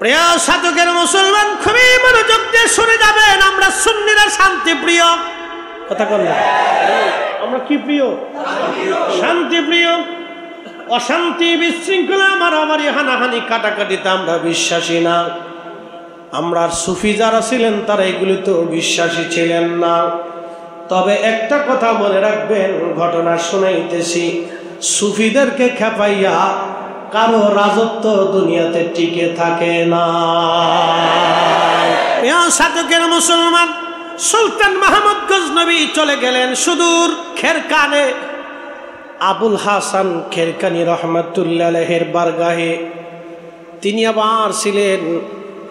Speaker 1: প্রিয় সাধকের মুসলমান, খুবই মনোযোগ দিয়ে শুনে যাবেন। আমরা সুন্নিরা শান্তি প্রিয়, কথা বললাম, আমরা কি প্রিয়? শান্তি প্রিয়। অশান্তি, বিশৃঙ্খলা, মারামারি, হানাহানি, কাটাকাটিতে আমরা বিশ্বাসী না। আমরা সুফি যারা ছিলেন তারা এগুলি তো বিশ্বাসী ছিলেন না। তবে একটা কথা মনে রাখবেন, ঘটনা শুনাইতেছি, সুফিদেরকে খেপাইয়া কারো রাজত্ব দুনিয়াতে টিকে থাকে না। সাধকের মুসলমান, সুলতান মাহমুদ গজনবী চলে গেলেন সুদূর খেরকানে। আবুল হাসান খেরকানি রহমাতুল্লাহ আলাইহির বারগাহে। তিনি আবার ছিলেন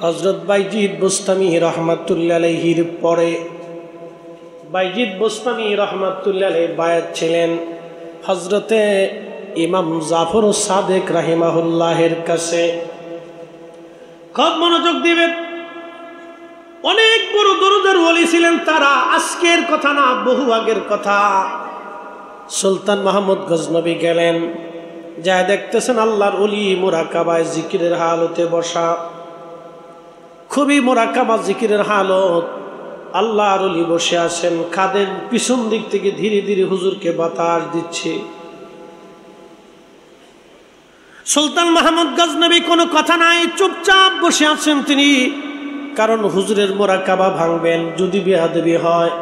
Speaker 1: হযরত বাইজিদ বুস্তামি রহমাতুল্লাহ আলাইহির পরে। বাইজিদ বুস্তামি রহমাতুল্লাহ আলাইহির বায়াত ছিলেন হযরতে ইমাম জাফর সাদেক রাহিমাহুল্লাহের কাছে। খুব মনোযোগ দিবেন, অনেক বড় দরুদের ওলি ছিলেন তারা। আজকের কথা না, বহু আগের কথা। সুলতান মাহমুদ গজনবী গেলেন, যা দেখতেছেন আল্লাহর ওলি মুরাকাবায় জিকিরের হালতে বসা, খুবই মুরাকাবা জিকিরের হালত। আল্লাহর ওলি বসে আছেন, খাদেম পিছন দিক থেকে ধীরে ধীরে হুজুরকে বাতাস দিচ্ছে। সুলতান মাহমুদ গজনবী কোনো কথা নাই, চুপচাপ বসে আছেন তিনি। কারণ হুজুরের মুরাকাবা ভাঙবেন, যদি বেয়াদবি হয়,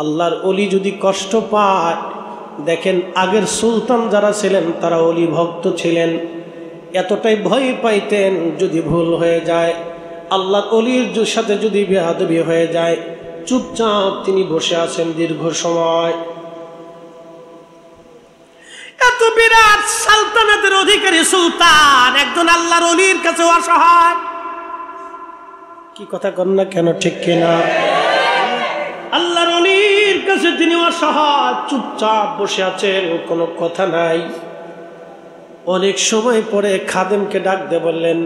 Speaker 1: আল্লাহর ওলি যদি কষ্ট পায়। দেখেন আগের সুলতান যারা ছিলেন তারা ওলি ভক্ত ছিলেন, এতটাই ভয় পাইতেন যদি ভুল হয়ে যায়, আল্লাহর ওলির সাথে যদি বেয়াদবি হয়ে যায়। চুপচাপ তিনি বসে আছেন দীর্ঘ সময়। এত বিরাট সালতানাতের অধিকারী সুলতান একজন আল্লাহর ওলির কাছে অসহায়। কি কথা কন না কেন, ঠিক কিনা? আল্লাহর ওলির কাছে তিনি অসহায়, চুপচাপ বসে আছেন, কোনো কথা নাই। অনেক সময় পরে খাদেমকে ডাক দিয়ে বললেন,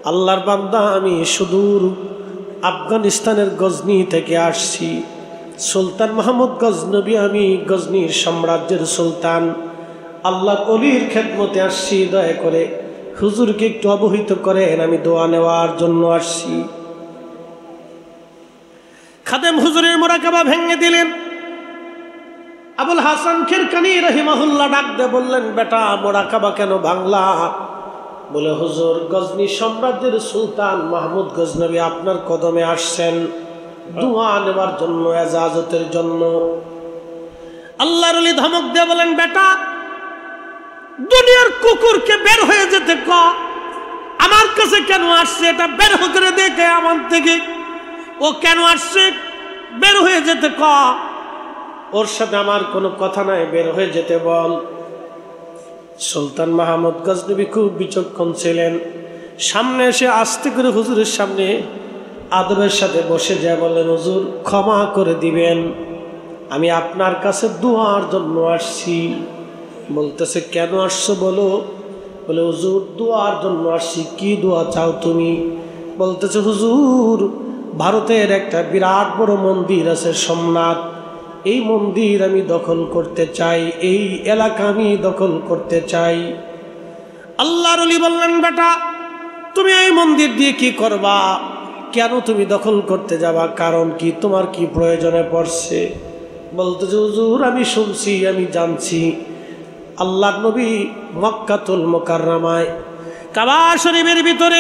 Speaker 1: আল্লাহর বান্দা, আমি সুদূর আফগানিস্তানের গজনি থেকে আসছি। সুলতান মাহমুদ গজনবী, আমি গজনির সাম্রাজ্যের সুলতান, আল্লাহর ওলির খেদমতে আসছি। দয়া করে হুজুরকে একটু অবহিত করেন, আমি দোয়া নেওয়ার জন্য আসছি। খাদেম হুজুরের মুরাকাবা ভেঙে দিলেন। আবুল হাসান খেরকানি রাহিমাহুল্লাহ ডাক দিয়ে বললেন, বেটা মুরাকাবা কেন ভাঙলা? বলে, হুজুর, গজনি সাম্রাজ্যের সুলতান মাহমুদ গজনবী আপনার কদমে আসছেন দোয়া নেবার জন্য, এজাজতের জন্য। আল্লাহর ওলি ধমক দিয়ে বলেন, বেটা দুনিয়ার কুকুরকে বের হয়ে যেতে ক, আমার কাছে কেন আসছে এটা বের করে দেখে আমার থেকে। ও কেন আসছে বের হয়ে যেতে ক, ওর সাথে আমার কোনো কথা নাই, বের হয়ে যেতে বল। সুলতান মাহমুদ গজনবী খুব বিচক্ষণ ছিলেন। সামনে এসে আস্তে করে হুজুরের সামনে আদবের সাথে বসে যায়, বলেন, হুজুর ক্ষমা করে দিবেন, আমি আপনার কাছে দোয়ার জন্য আসছি। বলতেছে, কেন আসছো বলো? বলে, হুজুর দোয়ার জন্য আসছি। কি দোয়া চাও তুমি? বলতেছে, হুজুর ভারতের একটা বিরাট বড় মন্দির আছে সোমনাথ, এই মন্দির আমি দখল করতে চাই, এই এলাকা আমি দখল করতে চাই। আল্লাহর ওলি বললেন, বেটা তুমি এই মন্দির দিয়ে কি করবা? কেন তুমি দখল করতে যাবা? কারণ কি? তোমার কি প্রয়োজনে পড়ছে? বলতেছে হুজুর আমি শুনছি আমি জানছি আল্লাহর নবী মক্কাতুল মুকাররমায় কাবা শরীফের ভিতরে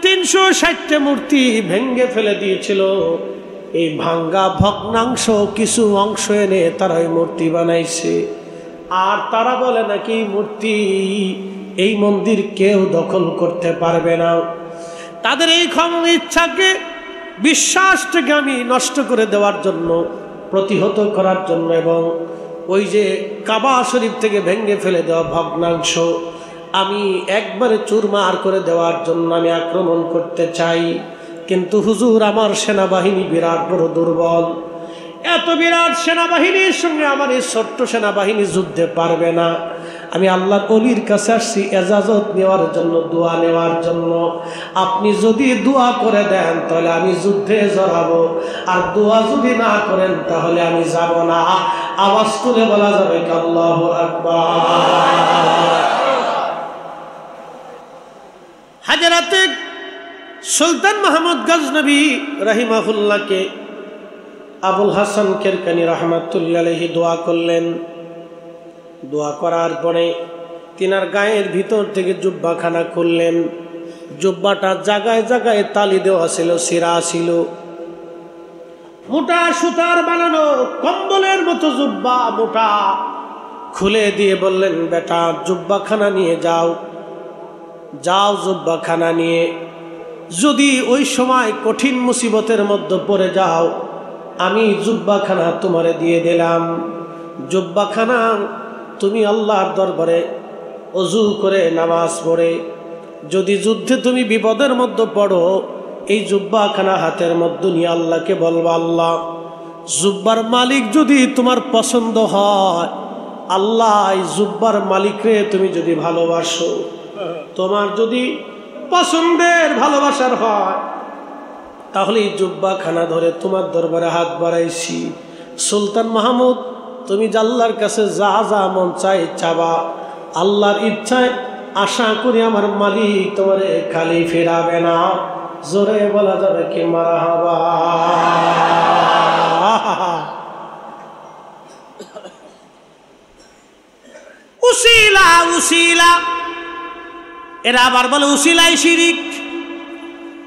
Speaker 1: 360টা মূর্তি ভেঙে ফেলে দিয়েছিল। এই ভাঙ্গা ভগ্নাংশ কিছু অংশ এনে তারা ওই মূর্তি বানাইছে। আর তারা বলে নাকি মূর্তি এই মন্দির কেউ দখল করতে পারবে না। তাদের এই ইচ্ছাকে বিশ্বাসটাকে আমি নষ্ট করে দেওয়ার জন্য, প্রতিহত করার জন্য, এবং ওই যে কাবা শরীফ থেকে ভেঙে ফেলে দেওয়া ভগ্নাংশ আমি একবারে চুরমার করে দেওয়ার জন্য আমি আক্রমণ করতে চাই। কিন্তু হুজুর আমার সেনাবাহিনী বিরাট বড় দুর্বল, এত বিরাট সেনাবাহিনীর সঙ্গে আমার এই ছোট্ট সেনাবাহিনী যুদ্ধে পারবে না। আমি আল্লাহর ওলির কাছে আসছি এজাজত নেওয়ার জন্য, দোয়া নেওয়ার জন্য। আপনি যদি দোয়া করে দেন তাহলে আমি যুদ্ধে জড়াবো, আর দোয়া যদি না করেন তাহলে আমি যাব না। আওয়াজ তুলে বলা যাবে আল্লাহু আকবার। হাজরাতে সুলতান মাহমুদ গজনবী রাহিমাহুল্লাহকে আবুল হাসান কেরকানি রাহমাতুল্লাহি আলাইহি দোয়া করলেন। দোয়া করার পরে তিনার গায়ের ভিতর থেকে জুব্বাখানা খুললেন। জুব্বাটা জায়গায় জায়গায় তালি দেওয়া ছিল, সিরা ছিল, মোটা সুতার বানানো কম্বলের মতো জুব্বা মোটা। খুলে দিয়ে বললেন বেটা জুব্বাখানা নিয়ে যাও, যাও জুব্বাখানা নিয়ে, যদি ওই সময় কঠিন মুসিবতের মধ্যে পড়ে যাও আমি জুব্বাখানা তোমারে দিয়ে দিলাম। জুব্বাখানা তুমি আল্লাহর দরবারে ওযু করে নামাজ পড়ে যদি যুদ্ধে তুমি বিপদের মধ্যে পড়ো, এই জুব্বাখানা হাতের মধ্যে নিয়ে আল্লাহকে বলবা আল্লাহ জুব্বার মালিক যদি তোমার পছন্দ হয়, আল্লাহ এই জুব্বার মালিকরে তুমি যদি ভালোবাসো, তোমার যদি পছন্দের ভালোবাসার হয়, তাহলে এই জুব্বাখানা ধরে তোমার দরবারে হাত বাড়াইছি। সুলতান মাহমুদ তুমি আল্লাহর কাছে যা যা মন চাই চাবা, আল্লাহর ইচ্ছায় আশা করি আমার মালিক তোমারে খালি ফেরাবে না। জোরে বলা যাবে কি মারহাবা। উসিলা উসিলা, এরা আবার বলে উসিলাই শিরিক।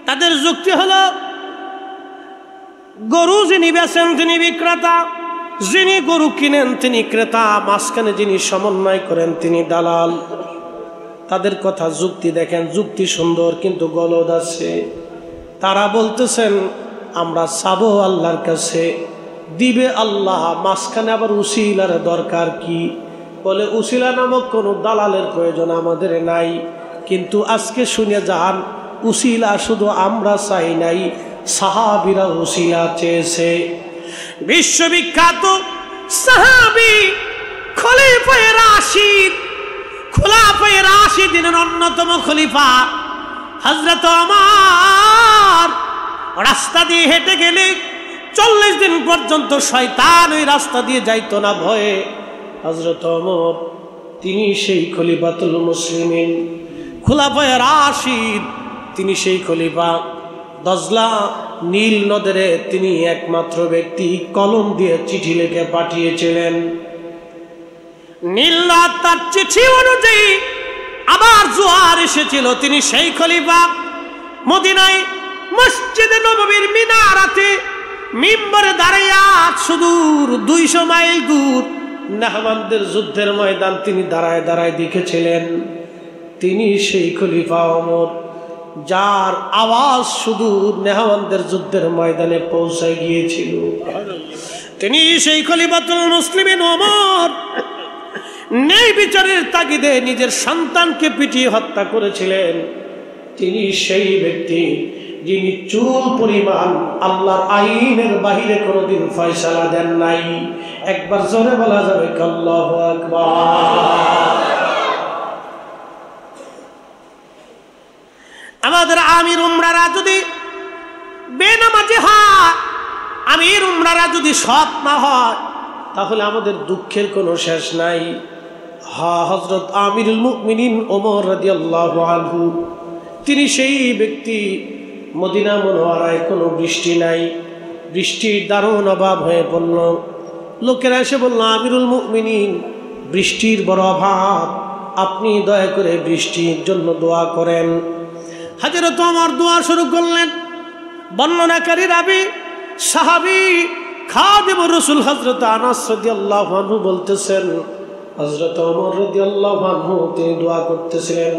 Speaker 1: তাদের যুক্তি হলো গরু যিনি বেচেন তিনি বিক্রেতা, যিনি গরু কিনেন তিনি ক্রেতা, মাঝখানে যিনি সমন্বয় করেন তিনি দালাল। তাদের কথা যুক্তি দেখেন, যুক্তি সুন্দর কিন্তু গলদ আছে। তারা বলতেছেন আমরা চাবো আল্লাহর কাছে, দিবে আল্লাহ, মাঝখানে আবার উসিলার দরকার কি? বলে উসিলা নামক কোনো দালালের প্রয়োজন আমাদের নাই। কিন্তু আজকে শুনে যান, উসিলা শুধু আমরা চাই নাই, সাহাবীরা উসিলা চেয়েছে। বিশ্ববিখ্যাত সাহাবী খলিফায়ে রাশিদ, খোলাফায়ে রাশিদিনের অন্যতম খলিফা হযরত ওমর রাস্তা দিয়ে হেঁটে গেলে 40 দিন পর্যন্ত শয়তান ওই রাস্তা দিয়ে যাইতো না ভয়ে। হযরত ওমর তিনি সেই খলিফাতুল মুসলিমিন, খোলাফায়ে রাশিদ, তিনি সেই খলিফা। দজলা নীল নদরে তিনি একমাত্র ব্যক্তি কলম দিয়ে চিঠি লিখে পাঠিয়েছিলেন। নীল নদ তার চিঠি অনুযায়ী আবার জোয়ার এসেছিল, তিনি সেই খলিফা। মদিনায় মসজিদে নববীর মিনারাতে মিম্বরে দাঁড়াইয়া সুদূর 200 মাইল দূর নাহমানদের যুদ্ধের ময়দান তিনি দাঁড়ায় দাঁড়ায় দেখেছিলেন। তিনি সেই খলিফা ওমর, যার আওয়াজ সুদূর নেহাওয়ানদের যুদ্ধের ময়দানে পৌঁছে গিয়েছিল। তিনি সেই খলিফাতুল মুসলিমিন ওমর ন্যায় বিচারের তাগিদে নিজের সন্তানকে পিটিয়ে হত্যা করেছিলেন। তিনি সেই ব্যক্তি যিনি চুল পরিমাণ আল্লাহর আইনের বাহিরে কোনোদিন ফয়সালা দেন নাই। একবার জোরে বলা যাবে আল্লাহু আকবার। আমাদের আমির উমরারা যদি বেনামাজি হয়, আমির উমরারা যদি সৎ না হয়, তাহলে আমাদের দুঃখের কোনো শেষ নাই। হযরত আমিরুল মুমিনিন ওমর রাদিয়াল্লাহু আনহু তিনি সেই ব্যক্তি। মদিনা মুনওয়ারায় কোনো বৃষ্টি নাই, বৃষ্টির দারুণ অভাব হয়ে পড়ল। লোকেরা এসে বলল, আমিরুল মুমিনিন, বৃষ্টির বড় অভাব, আপনি দয়া করে বৃষ্টির জন্য দোয়া করেন। হযরত ওমর দোয়া শুরু করলেন। বর্ণনাকারী রাবী সাহাবী খাদিম রাসূল হযরত আনাস রাদিয়াল্লাহু আনহু বলতেছেন, হযরত ওমর রাদিয়াল্লাহু আনহু তিনি দোয়া করতেছিলেন,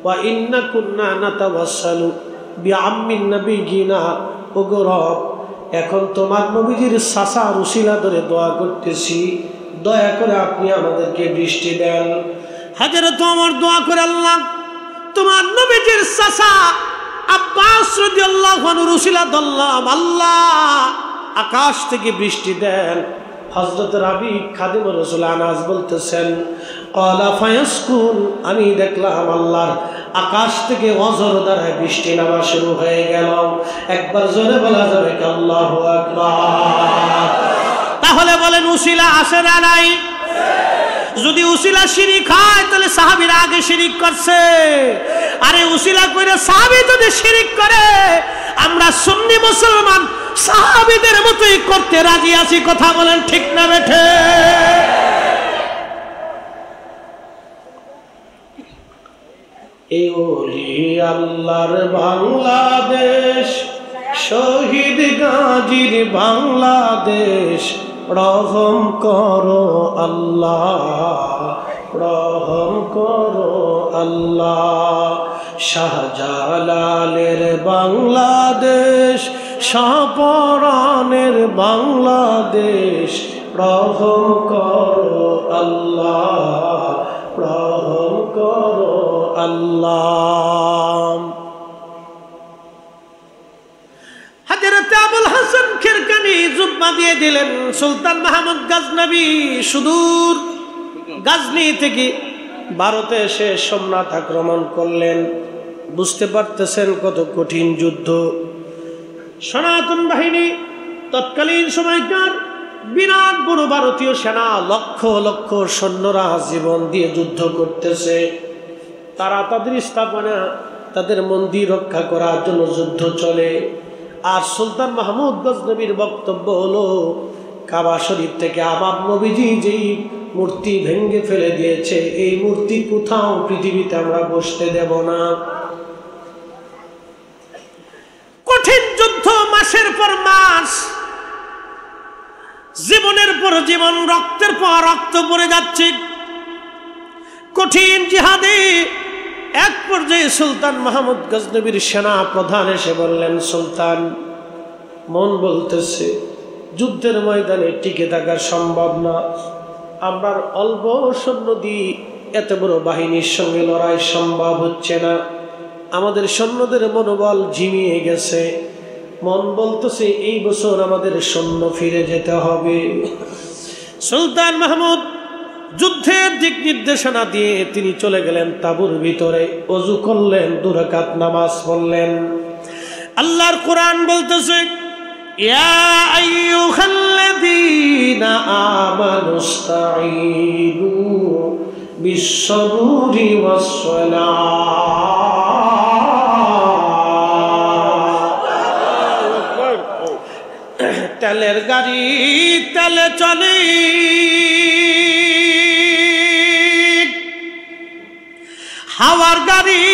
Speaker 1: ওয়া ইন্না কুন্না নাতাওয়াসসালু বিআম্মিন নবিয়িনা, ওগো রব, এখন তোমার নবীজির চাচার উসিলা ধরে দোয়া করতেছি, দয়া করে আপনি আমাদেরকে বৃষ্টি দেন। হযরত ওমর দোয়া করে, আল্লাহ তোমার নবীজির চাচা আব্বাস রাদিয়াল্লাহু আনহুর উসিলা ধরলাম, আল্লাহ আকাশ থেকে বৃষ্টি দেন। হযরত রাবী খাদিম রাসূল আনাস বলতেছেন, ক্বালা ফায়াসকুন, আমি দেখলাম আল্লাহর আকাশ থেকে অজর দ্বারা বৃষ্টি নামা শুরু হয়ে গেল। একবার জোরে বলা যাবে আল্লাহু আকবার। তাহলে বলেন উসিলা আসে না নাই? যদি উসিলা শিরিক হয় তাহলে সাহাবীরা আগে শিরিক করছে। আরে উসিলা করে সাহাবী যদি শিরিক করে, আমরা সুন্নি মুসলমান সাহাবীদের মতোই করতে রাজি আছি। কথা বলেন ঠিক না বেঠে? এই ওলি আল্লাহর বাংলাদেশ, শহীদ গাজীর বাংলাদেশ, রহম করো আল্লাহ, রহম করো আল্লাহ। শাহজালালের বাংলাদেশ, শাহপরানের বাংলাদেশ, রহম করো আল্লাহ, রহম করো আল্লাহ। হযরত আবুল হাসান খিরকানি জুব্বা দিয়ে দিলেন। সুলতান মাহমুদ গজনবী সুদূর গজনি থেকে ভারতে এসে সোমনাথ আক্রমণ করলেন। বুঝতে পারতেছেন কত কঠিন যুদ্ধ। সনাতন বাহিনী তৎকালীন সময়কার বিরাট বড় ভারতীয় সেনা, লক্ষ লক্ষ সৈন্যরা জীবন দিয়ে যুদ্ধ করতেছে। তারা তাদের স্থাপনা, তাদের মন্দির রক্ষা করার জন্য যুদ্ধ চলে। আর সুলতান মাহমুদ গজনবীর বক্তব্য হলো, কাবা শরীফ থেকে আমার নবীজি যেই মূর্তি ভেঙে ফেলে দিয়েছে, এই মূর্তি কোথাও পৃথিবীতে আমরা বসতে দেব না। কঠিন যুদ্ধ, মাসের পর মাস, জীবনের পর জীবন, রক্তের পর রক্ত পড়ে যাচ্ছে। কঠিন জিহাদে এক পর্যায়ে সুলতান মাহমুদ গজনবীর সেনা প্রধান এসে বললেন, সুলতান, মন বলতেছে যুদ্ধের ময়দানে টিকে থাকা সম্ভব না। আমরা অল্প সৈন্য দিয়ে এত বড় বাহিনীর সঙ্গে লড়াই সম্ভব হচ্ছে না। আমাদের সৈন্যদের মনোবল ঝিমিয়ে গেছে। মন বলতেছে এই বছর আমাদের সৈন্য ফিরে যেতে হবে। সুলতান মাহমুদ যুদ্ধের দিক নির্দেশনা দিয়ে তিনি চলে গেলেন তাঁবুর ভিতরে, ওযু করলেন, 2 রাকাত নামাজ পড়লেন। আল্লাহর কোরআন বলতেছে, ইয়া আইয়ুহাল্লাযীনা আমানুস্তাঈনু বিস-সাবরি ওয়াস-সালাহ। তেলের গাড়ি তেলে চলে, হাওয়ার গাড়ি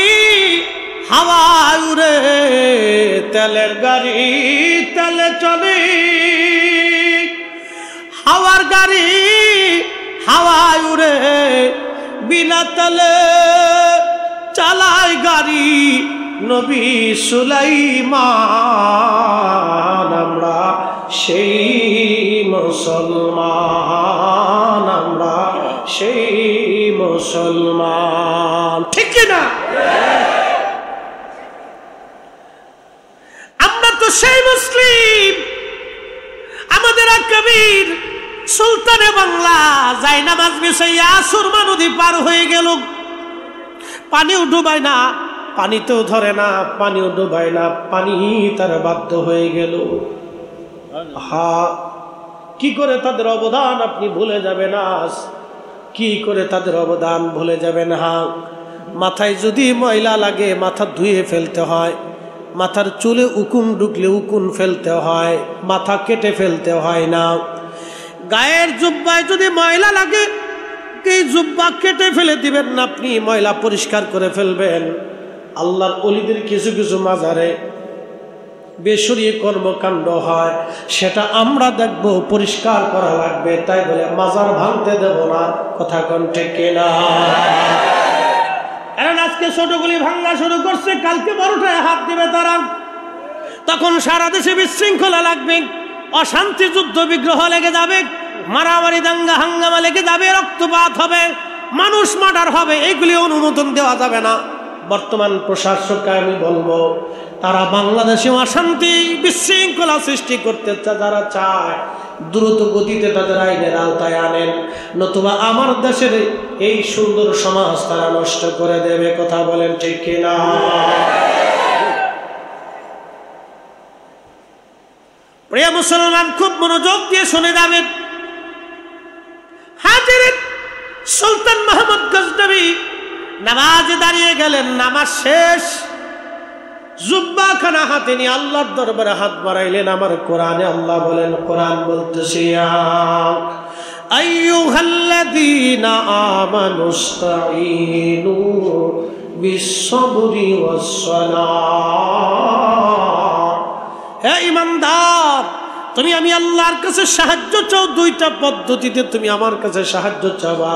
Speaker 1: হাওয়ায় উড়ে, তেলের গাড়ি তেলে চলে, হাওয়ার গাড়ি হাওয়ায় উড়ে, বিনা তেলে চালায় গাড়ি নবী সুলাইমান। আমরা সেই মুসলমান, আমরা সেই মুসলমান, ঠিক না? আমরা তো সেই মুসলিম। আমাদের কবির সুলতানে বাংলা যাই নামাজ বিছাইয়া সুরমা নদী পার হয়ে গেল। পানিও ডুবায় না, পানিতেও ধরে না, পানিও ডুবায় না, পানি তার বাধ্য হয়ে গেল। হা, কি করে তাদের অবদান আপনি ভুলে যাবেন? আজ কি করে তাদের অবদান ভুলে যাবেন? হা, মাথায় যদি ময়লা লাগে মাথা ধুয়ে ফেলতে হয়, মাথার চুলে উকুন ঢুকলে উকুন ফেলতে হয়, মাথা কেটে ফেলতে হয় না। গায়ের জুব্বায় যদি ময়লা লাগে এই জুব্বা কেটে ফেলে দিবেন না, আপনি ময়লা পরিষ্কার করে ফেলবেন। আল্লাহর ওলিদের কিছু কিছু মাজারে বেশরীয় কর্মকাণ্ড হয়, সেটা আমরা দেখব, পরিষ্কার করা লাগবে। তাই বলে মাজার ভাঙতে দেব না, কথা কোন ঠিক কিনা? কারণ আজকে ছোটগুলি ভাঙা শুরু করছে, কালকে বড়টায় হাত দিবে তারা, তখন সারা দেশে বিশৃঙ্খলা লাগবে, অশান্তি, যুদ্ধ বিগ্রহ লেগে যাবে, মারামারি দাঙ্গা হাঙ্গামা লেগে যাবে, রক্তপাত হবে, মানুষ মার্ডার হবে। এইগুলি অনুমোদন দেওয়া যাবে না। বর্তমান প্রশাসককে আমি বলবো, তারা বাংলাদেশে অশান্তি বিশৃঙ্খলা সৃষ্টি করতে যারা চায়, দ্রুত গতিতে তাদের আইনের আওতায় আনেন, নতুবা আমার দেশের এই সুন্দর সমাজ তারা নষ্ট করে দেবে। কথা বলেন ঠিক কিনা? প্রিয় মুসলমান, খুব মনোযোগ দিয়ে শুনে যাবেন। হাজিরিন, সুলতান মাহমুদ গজনবী নামাজে দাঁড়িয়ে গেলেন, নামাজ শেষ, জুব্বা খানা হাতে নিয়ে আল্লাহর দরবারে হাত বাড়াইলেন। আমার কোরআনে আল্লাহ বলেন, কোরআন বলতেছে, আইয়ুহাল্লাযীনা আমানুস্তাঈনু বিস-সাবরি ওয়াস-সালাহ। হে ঈমানদার, তুমি আমি আল্লাহর কাছে সাহায্য চাও। দুইটা পদ্ধতিতে তুমি আমার কাছে সাহায্য চাওয়া।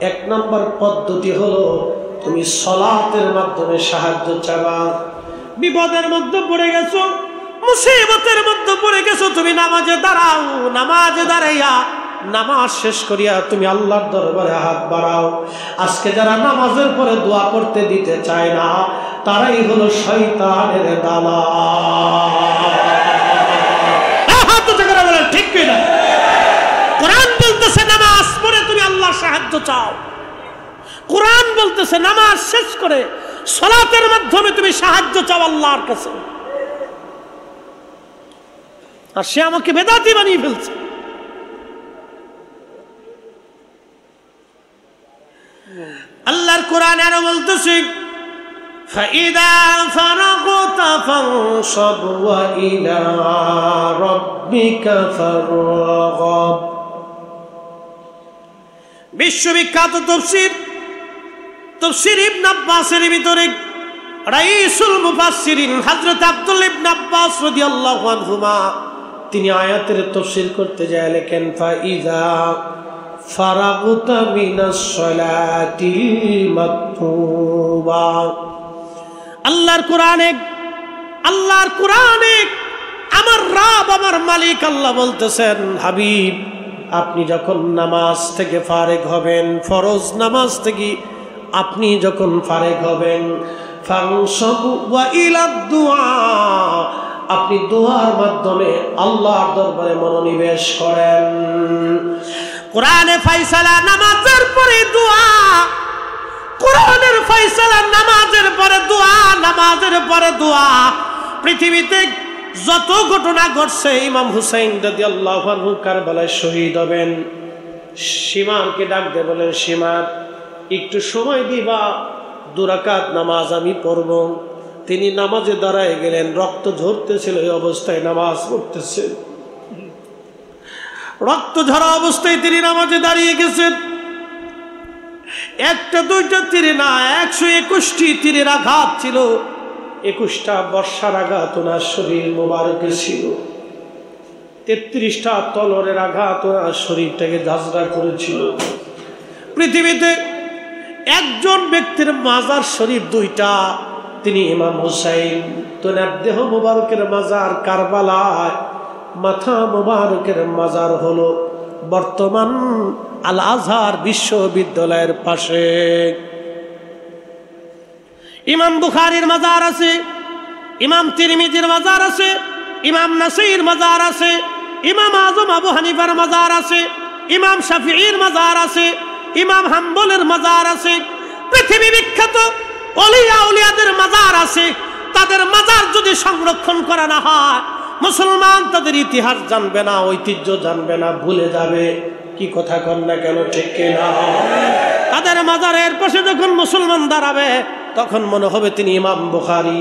Speaker 1: এক নম্বর পদ্ধতি হলো তুমি সালাতের মাধ্যমে সাহায্য চাওয়া। বিপদের মধ্যে পড়ে গেছো, মুসিবতের মধ্যে পড়ে গেছো, তুমি নামাজে দাঁড়াও, নামাজে দাঁড়াইয়া নামাজ শেষ করিয়া তুমি আল্লাহর দরবারে হাত বাড়াও। আজকে যারা নামাজের পরে দোয়া করতে দিতে চায় না, তারাই হলো শয়তানের দালাল। ঠিক কিনা? কোরআন বলতেছে নামাজ পড়ে তুমি আল্লাহর সাহায্য চাও। কোরআন বলতেছে নামাজ শেষ করে সালাতের মাধ্যমে তুমি সাহায্য চাও আল্লাহর কাছে। আর সে আমাকে বেদাতি বানিয়ে ফেলছে। আল্লাহর কোরআন আরো বলতেছে, فَإِذَا فَرَغْتَ فَانصَبْ وَإِلَى رَبِّكَ فَارْغَب। বিশ্ববিখ্যাত তাফসীর ইবনে আব্বাসের ভিতরে রাইসুল মুফাসসিরিন হযরত আব্দুল্লাহ ইবনে আব্বাস রাদিয়াল্লাহু আনহুমা তিনি আয়াতের তাফসীর করতে যায় লেখেন, ফাইযা ফারাগতা মিনাস সালাতিল মাকতুবা। আল্লাহর কোরআনে আমার রব, আমার মালিক আল্লাহ বলতেছেন, হাবিব আপনি যখন নামাজ থেকে ফারেগ হবেন, ফরজ নামাজ থেকে আপনি যখন ফারেগ হবেন, ফানসাবু ওয়া ইলা দুআ, আপনি দোয়ার মাধ্যমে আল্লাহর দরবারে মনোনিবেশ করেন। কোরআনে ফয়সালা নামাজের পরে দোয়া, কোরআনের ফয়সালা নামাজের পরে দোয়া, নামাজের পরে দোয়া। পৃথিবীতে যত ঘটনা ঘটছে, ইমাম হুসাইন রাদিয়াল্লাহু আনহু কারবালায় শহীদ হবেন, সীমাকে ডাক দিয়ে বলেন, সীমা একটু সময় দিবা, 2 রাকাত নামাজ আমি পড়ব। তিনি নামাজে দাঁড়ায় গেলেন, রক্ত ঝরতেছিল, এই অবস্থায় নামাজ পড়তেছে। রক্ত ঝরা অবস্থায় তিনি নামাজে দাঁড়িয়ে গেছেন। একটা দুইটা তীরে না, 121টি তীরের আঘাত ছিল। 21টা বর্ষার আঘাত ওনার শরীর মোবারকে ছিল। 33টা তলোয়ারের আঘাত ওনার শরীরটাকে ঝাঁঝরা করেছিল। পৃথিবীতে একজন ব্যক্তির মাজার শরীফ 2টা, তিনি ইমাম হুসাইন। তোনার দেহ মোবারকের মাজার কারবালায়, মাথা মোবারকের মাজার হলো বর্তমান আল আজহার বিশ্ববিদ্যালয়ের পাশে। ইমাম বুখারীর মাজার আছে, ইমাম তিরমিজির মাজার আছে, ইমাম নাসাইর মাজার আছে, ইমাম আজম আবু হানিফার মাজার আছে, ইমাম শাফিঈর মাজার আছে, ইমাম হাম্বলের মাজার আছে। পৃথিবী বিখ্যাত ওলিয়া উলিয়াদের মাজার আছে। তাদের মাজার যদি সংরক্ষণ করা না হয়, মুসলমান তাদের ইতিহাস জানবে না, ঐতিহ্য জানবে না, ভুলে যাবে। কি কথা কন না কেন, ঠিক কিনা? তাদের মাজারের পাশে যখন মুসলমান দাঁড়াবে, তখন মনে হবে তিনি ইমাম বুখারী,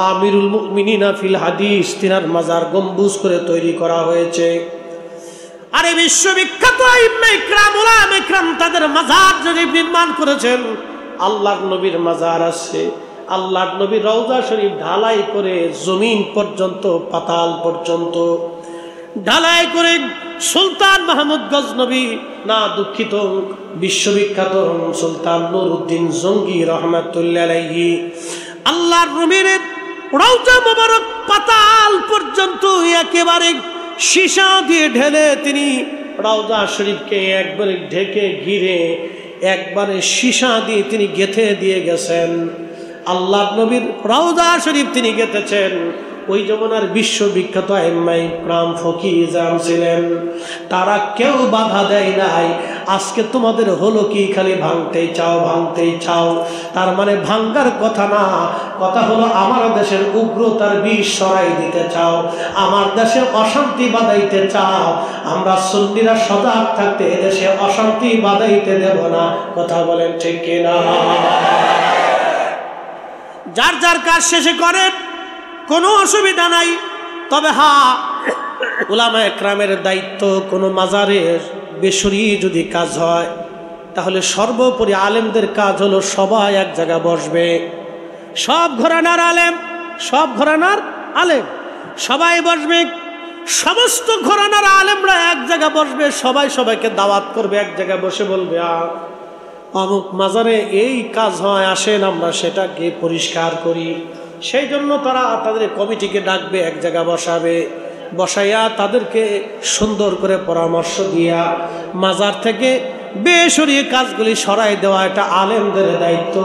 Speaker 1: আমিরুল মুমিনিনা ফিল হাদিস। তিনার মাজার গম্বুজ করে তৈরি করা হয়েছে। আর এই বিশ্ববিখ্যাত আইম্মা ইকরাম উলামা ইকরাম তাদের মাজার শরীফ নির্মাণ করেছেন। আল্লাহর নবীর মাজার আছে, আল্লাহর নবীর রওজা শরীফ ঢালাই করে জমিন পর্যন্ত, পাতাল পর্যন্ত ঢালাই করে সুলতান মাহমুদ গজনবী, না দুঃখিত, বিশ্ববিখ্যাত সুলতান নুরউদ্দিন জঙ্গি রহমাতুল্লাহ আলাইহি আল্লাহর নবীর রওজা মোবারক পাতাল পর্যন্ত একেবারে সীসা দিয়ে ঢেলে তিনি রওজা শরীফকে একবারে ঢেকে ঘিরে একবারে সীসা দিয়ে তিনি গেঁথে দিয়ে গেছেন। আল্লাহর নবীর রওজা শরীফ তিনি গেঁথেছেন। ওই জমানার বিশ্ববিখ্যাত আইম্মা ইকরাম ফকিজাম ছিলেন, তারা কেউ বাধা দেয় নাই। আজকে তোমাদের হলো কি, খালি ভাঙতেই চাও, ভাঙতেই চাও, তার মানে ভাঙ্গার কথা না, কথা হলো আমার দেশের উগ্রতার বিষ সরাই দিতে চাও, আমার দেশে অশান্তি বাঁধাইতে চাও। আমরা সুন্নিরা সজাগ থাকতে এদেশে অশান্তি বাঁধাইতে দেব না। কথা বলেন ঠিক কিনা? যার যার কাজ শেষে করেন, কোনো অসুবিধা নাই। তবে হ্যাঁ, উলামা একরামের দায়িত্ব, কোনো মাজারের বেসরি যদি কাজ হয় তাহলে সর্বোপরি আলেমদের কাজ হলো সবাই এক জায়গায় বসবে। সব ঘরানার আলেম, সব ঘরানার আলেম সবাই বসবে, সমস্ত ঘরানার আলেমরা এক জায়গায় বসবে, সবাই সবাইকে দাওয়াত করবে, এক জায়গায় বসে বলবে অমুক মাজারে এই কাজ হয়, আসেন আমরা সেটাকে পরিষ্কার করি। সেই জন্য তারা তাদের কমিটিকে ডাকবে, এক জায়গা বসাবে, বসাইয়া তাদেরকে সুন্দর করে পরামর্শ দিয়া মাজার থেকে বেসরকারি কাজগুলি সরাই দেওয়া এটা আলেমদের দায়িত্ব।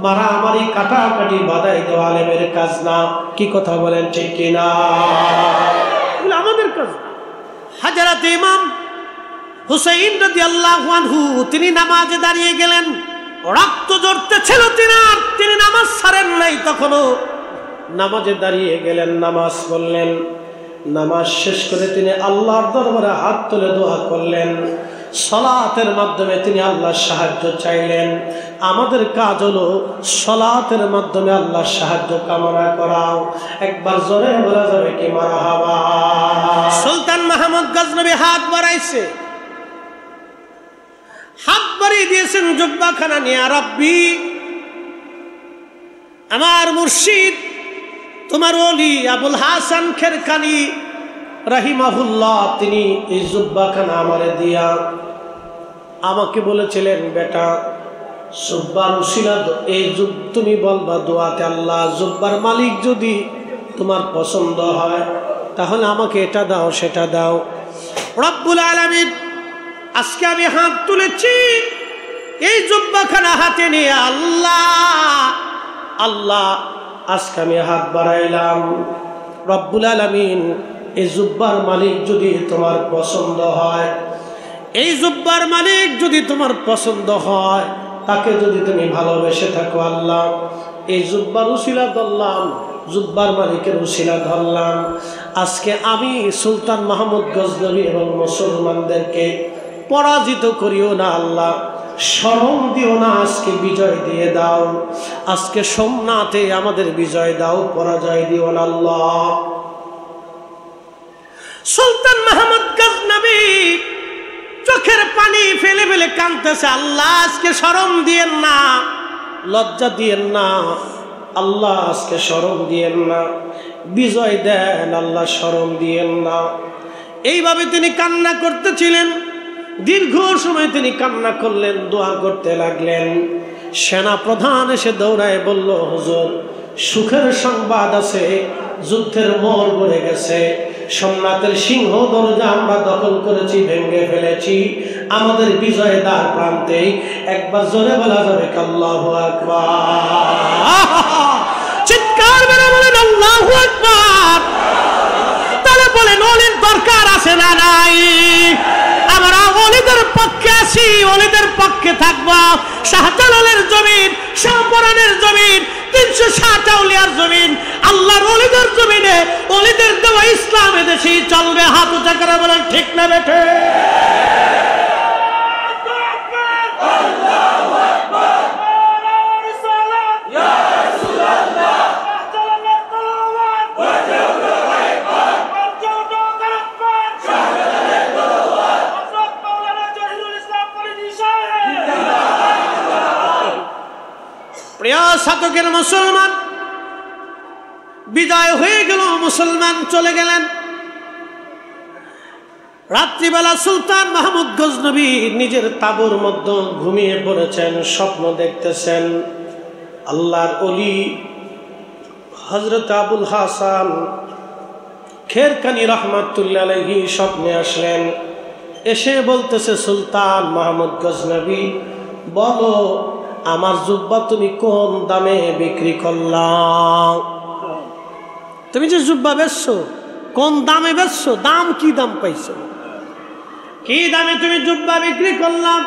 Speaker 1: মারামারি কাটাকাটি বাধাই দেওয়া আলেমের কাজ না। কি কথা বলেন ঠিক কিনা? আমাদের কাজ। হযরত ইমাম হুসাইন রাদিয়াল্লাহু আনহু তিনি নামাজে দাঁড়িয়ে গেলেন, রক্ত ঝরতেছিল, তিনি নামাজ ছাড়েন নাই, তখনও নামাজে দাঁড়িয়ে গেলেন, নামাজ পড়লেন। নামাজ শেষ করে তিনি আল্লাহর দরবারে হাত তুলে দোয়া করলেন, সালাতের মাধ্যমে তিনি আল্লাহর সাহায্য চাইলেন। আমাদের কাজ হলো সালাতের মাধ্যমে আল্লাহর সাহায্য কামনা করাও। একবার জোরে বলা যাবে কি মারহাবা? সুলতান মাহমুদ গজনবী হাত বাড়াইছে, হাত বাড়িয়ে দিয়েছেন জুব্বাখানা নিয়ে। রাব্বি, আমার মুর্শিদ, তোমার ওলি আবুল হাসান খেরকানি রাহিমাহুল্লাহ তিনি এই জুব্বাখানা আমারে দিয়া আমাকে বলেছিলেন, বেটা জুব্বার উসিলা এই তুমি বলবা দোয়াতে আল্লাহ জুব্বার মালিক যদি তোমার পছন্দ হয় তাহলে আমাকে এটা দাও সেটা দাও। রব্বুল আলামিন আজকে আমি হাত তুলেছি এই জুব্বাখানা হাতে নিয়ে, আল্লাহ আজকে আমি হাত বাড়াইলাম। রব্বুল আলামিন এই জুব্বার মালিক যদি তোমার পছন্দ হয়, এই জুব্বার মালিক যদি তোমার পছন্দ হয়, তাকে যদি তুমি ভালোবেসে থাকো আল্লাহ, এই জুব্বার উসিলা ধরলাম, জুব্বার মালিকের উসিলা ধরলাম। আজকে আমি সুলতান মাহমুদ গজনবী এবং মুসলমানদেরকে পরাজিত করিও না আল্লাহ, শরম দিও না, আজকে বিজয় দিয়ে দাও। আজকে সোমনাথে আমাদের বিজয় দাও, পরাজয় দিও না আল্লাহ। সুলতান মাহমুদ গজনবী চোখের পানি ফেলে ফেলে কাঁদতেছে, আল্লাহ আজকে শরম দিয়েন না, লজ্জা দিয়েন না আল্লাহ, আজকে শরম দিয়েন না, বিজয় দেন আল্লাহ, শরম দিয়েন না। এইভাবে তিনি কান্না করতেছিলেন, দীর্ঘ সময় তিনি কান্না করলেন, দোয়া করতে লাগলেন। সেনা প্রধান এসে দৌড়ায় বলল, হুজুর সুখের সংবাদ আছে, যুদ্ধের মোড় গড়ে গেছে, সোমনাথের সিংহ দরজা আমরা দখল করেছি, ভেঙে ফেলেছি, আমাদের বিজয় দ্বার প্রান্তে। একবার জোরে বলা যাবে আল্লাহু আকবার? চিৎকার করে বলেন আল্লাহু আকবার। তাহলে বলেন ওলির দরকার আছে না নাই? আমরা ওলিদের পক্ষে আছি, ওলিদের পক্ষে থাকবো। শাহজালালের জমিন, শাহপরানের জমিন, 360 আউলিয়ার জমিন, আল্লাহর ওলিদের জমিনে ওলিদের দেওয়া ইসলাম এদেশেই চলবে। হাত উঁচা করে বলেন ঠিক না বেঠে? প্রিয় শতকের মুসলমান, বিদায় হয়ে গেল, মুসলমান চলে গেলেন। রাত্রিবেলা সুলতান মাহমুদ গজনবী নিজের তাঁবুর মধ্যে ঘুমিয়ে পড়েছেন, স্বপ্ন দেখতেছেন। আল্লাহর ওলি হযরত আবুল হাসান খেরকানি রহমাতুল্লাহ আলাইহি স্বপ্নে আসলেন। এসে বলতেছে, সুলতান মাহমুদ গজনবী, বলো আমার জুব্বা তুমি কোন দামে বিক্রি করলা? তুমি যে জুব্বা বেচছো, কোন দামে বেচছো? দাম কি দাম পাইছো? কি দামে তুমি জুব্বা বিক্রি করলাম?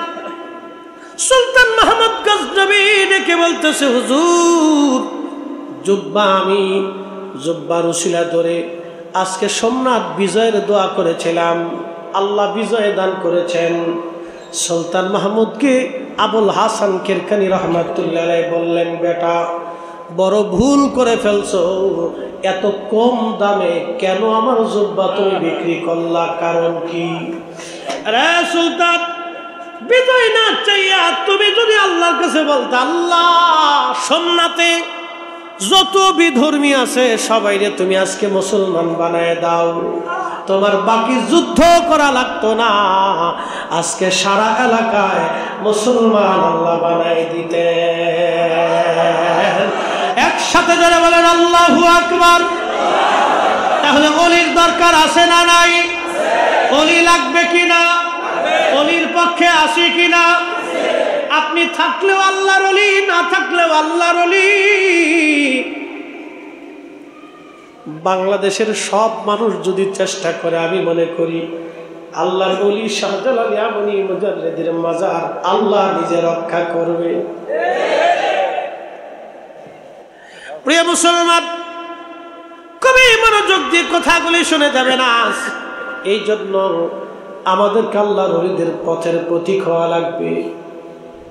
Speaker 1: সুলতান মাহমুদ গজনবী ডেকে বলতেছে, হুজুর, জুব্বা আমি জুব্বার উসিলা ধরে আজকে সোমনাথ বিজয়ের দোয়া করেছিলাম, আল্লাহ বিজয় দান করেছেন। সুলতান মাহমুদকে আবুল হাসান খেরকানি রহমাতুল্লাহ আলাইহি বললেন, বেটা বড় ভুল করে ফেলছো, এত কম দামে কেন আমার জুব্বা তুমি বিক্রি করলা? কারণ কি? আরে সুলতান, বিজয় না চাইয়া তুমি যদি আল্লাহর কাছে বলতে, আল্লাহ সোমনাথে যত বিধর্মী আছে সবাইরে তুমি আজকে মুসলমান বানায় দাও, তোমার বাকি যুদ্ধ করা লাগতো না, আজকে সারা এলাকায় মুসলমান আল্লাহ বানায় দিতে। একসাথে যারা বলেন আল্লাহু আকবার। তাহলে অলির দরকার আছে না নাই? অলি লাগবে কিনা? অলির পক্ষে আসি কিনা? আপনি থাকলেও আল্লাহর ওলি, না থাকলেও আল্লাহর ওলি। বাংলাদেশের সব মানুষ যদি চেষ্টা করে, আমি মনে করি আল্লাহর ওলি শাহজালাল ইয়ামানি মুজাদ্দিদের মাজার আল্লাহ নিজে রক্ষা করবে। প্রিয় মুসলমান, খুবই মনোযোগ দিয়ে কথাগুলি শুনে যাবে না। এই জন্য আমাদেরকে আল্লাহর ওলিদের পথের পথিক হওয়া লাগবে।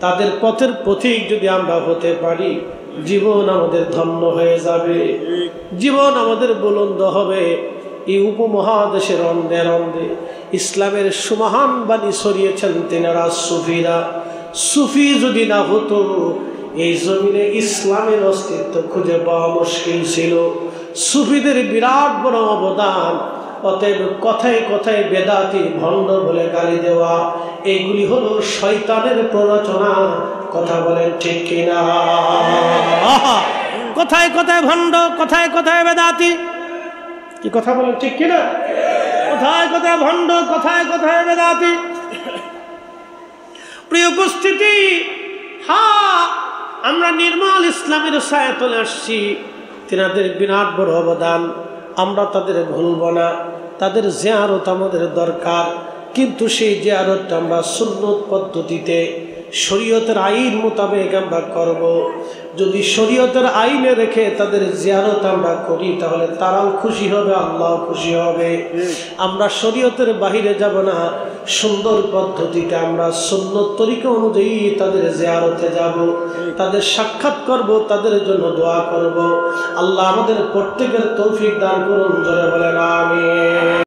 Speaker 1: তাদের পথের পথিক যদি আমরা হতে পারি, জীবন আমাদের ধন্য হয়ে যাবে, জীবন আমাদের বুলন্দ হবে। এই উপমহাদেশের অন্ধে অন্ধে ইসলামের সুমহান বাণী ছড়িয়েছেন তেনারা সুফিরা। সুফি যদি না হতো এই জমিনে ইসলামের অস্তিত্ব খুঁজে পাওয়া মুশকিল ছিল। সুফিদের বিরাট বড় অবদান। অতএব কথায় কথায় বেদাতি, ভণ্ড বলে গালি দেওয়া, এইগুলি হলো শয়তানের প্ররোচনা। কথা বলেন ঠিক কিনা? কথায় কথায় ভণ্ড, কথায় কথায় বেদাতি, কি কথা বলেন ঠিক কিনা? কথায় কথায় ভণ্ড, কথায় কথায় বেদাতি। প্রিয় উপস্থিতি, হ্যাঁ, আমরা নির্মল ইসলামের ছায়াতলে আসছি। তিনাদের বিরাট বড় অবদান, আমরা তাদের ভুলব না। তাদের জিয়ারত আমাদের দরকার, কিন্তু সেই জিয়ারতটা আমরা সুন্নত পদ্ধতিতে শরীয়তের আইন মোতাবেক আমরা করব। যদি শরীয়তের আইনে রেখে তাদের জিয়ারত আমরা করি, তাহলে তারাও খুশি হবে, আল্লাহ খুশি হবে। আমরা শরীয়তের বাহিরে যাব না, সুন্দর পদ্ধতিতে আমরা সুন্নত তরিকা অনুযায়ী তাদের জিয়ারতে যাব, তাদের সাক্ষাৎ করব, তাদের জন্য দোয়া করব। আল্লাহ আমাদের প্রত্যেকের তৌফিক দান করুন, জোরে বলেন আমিন।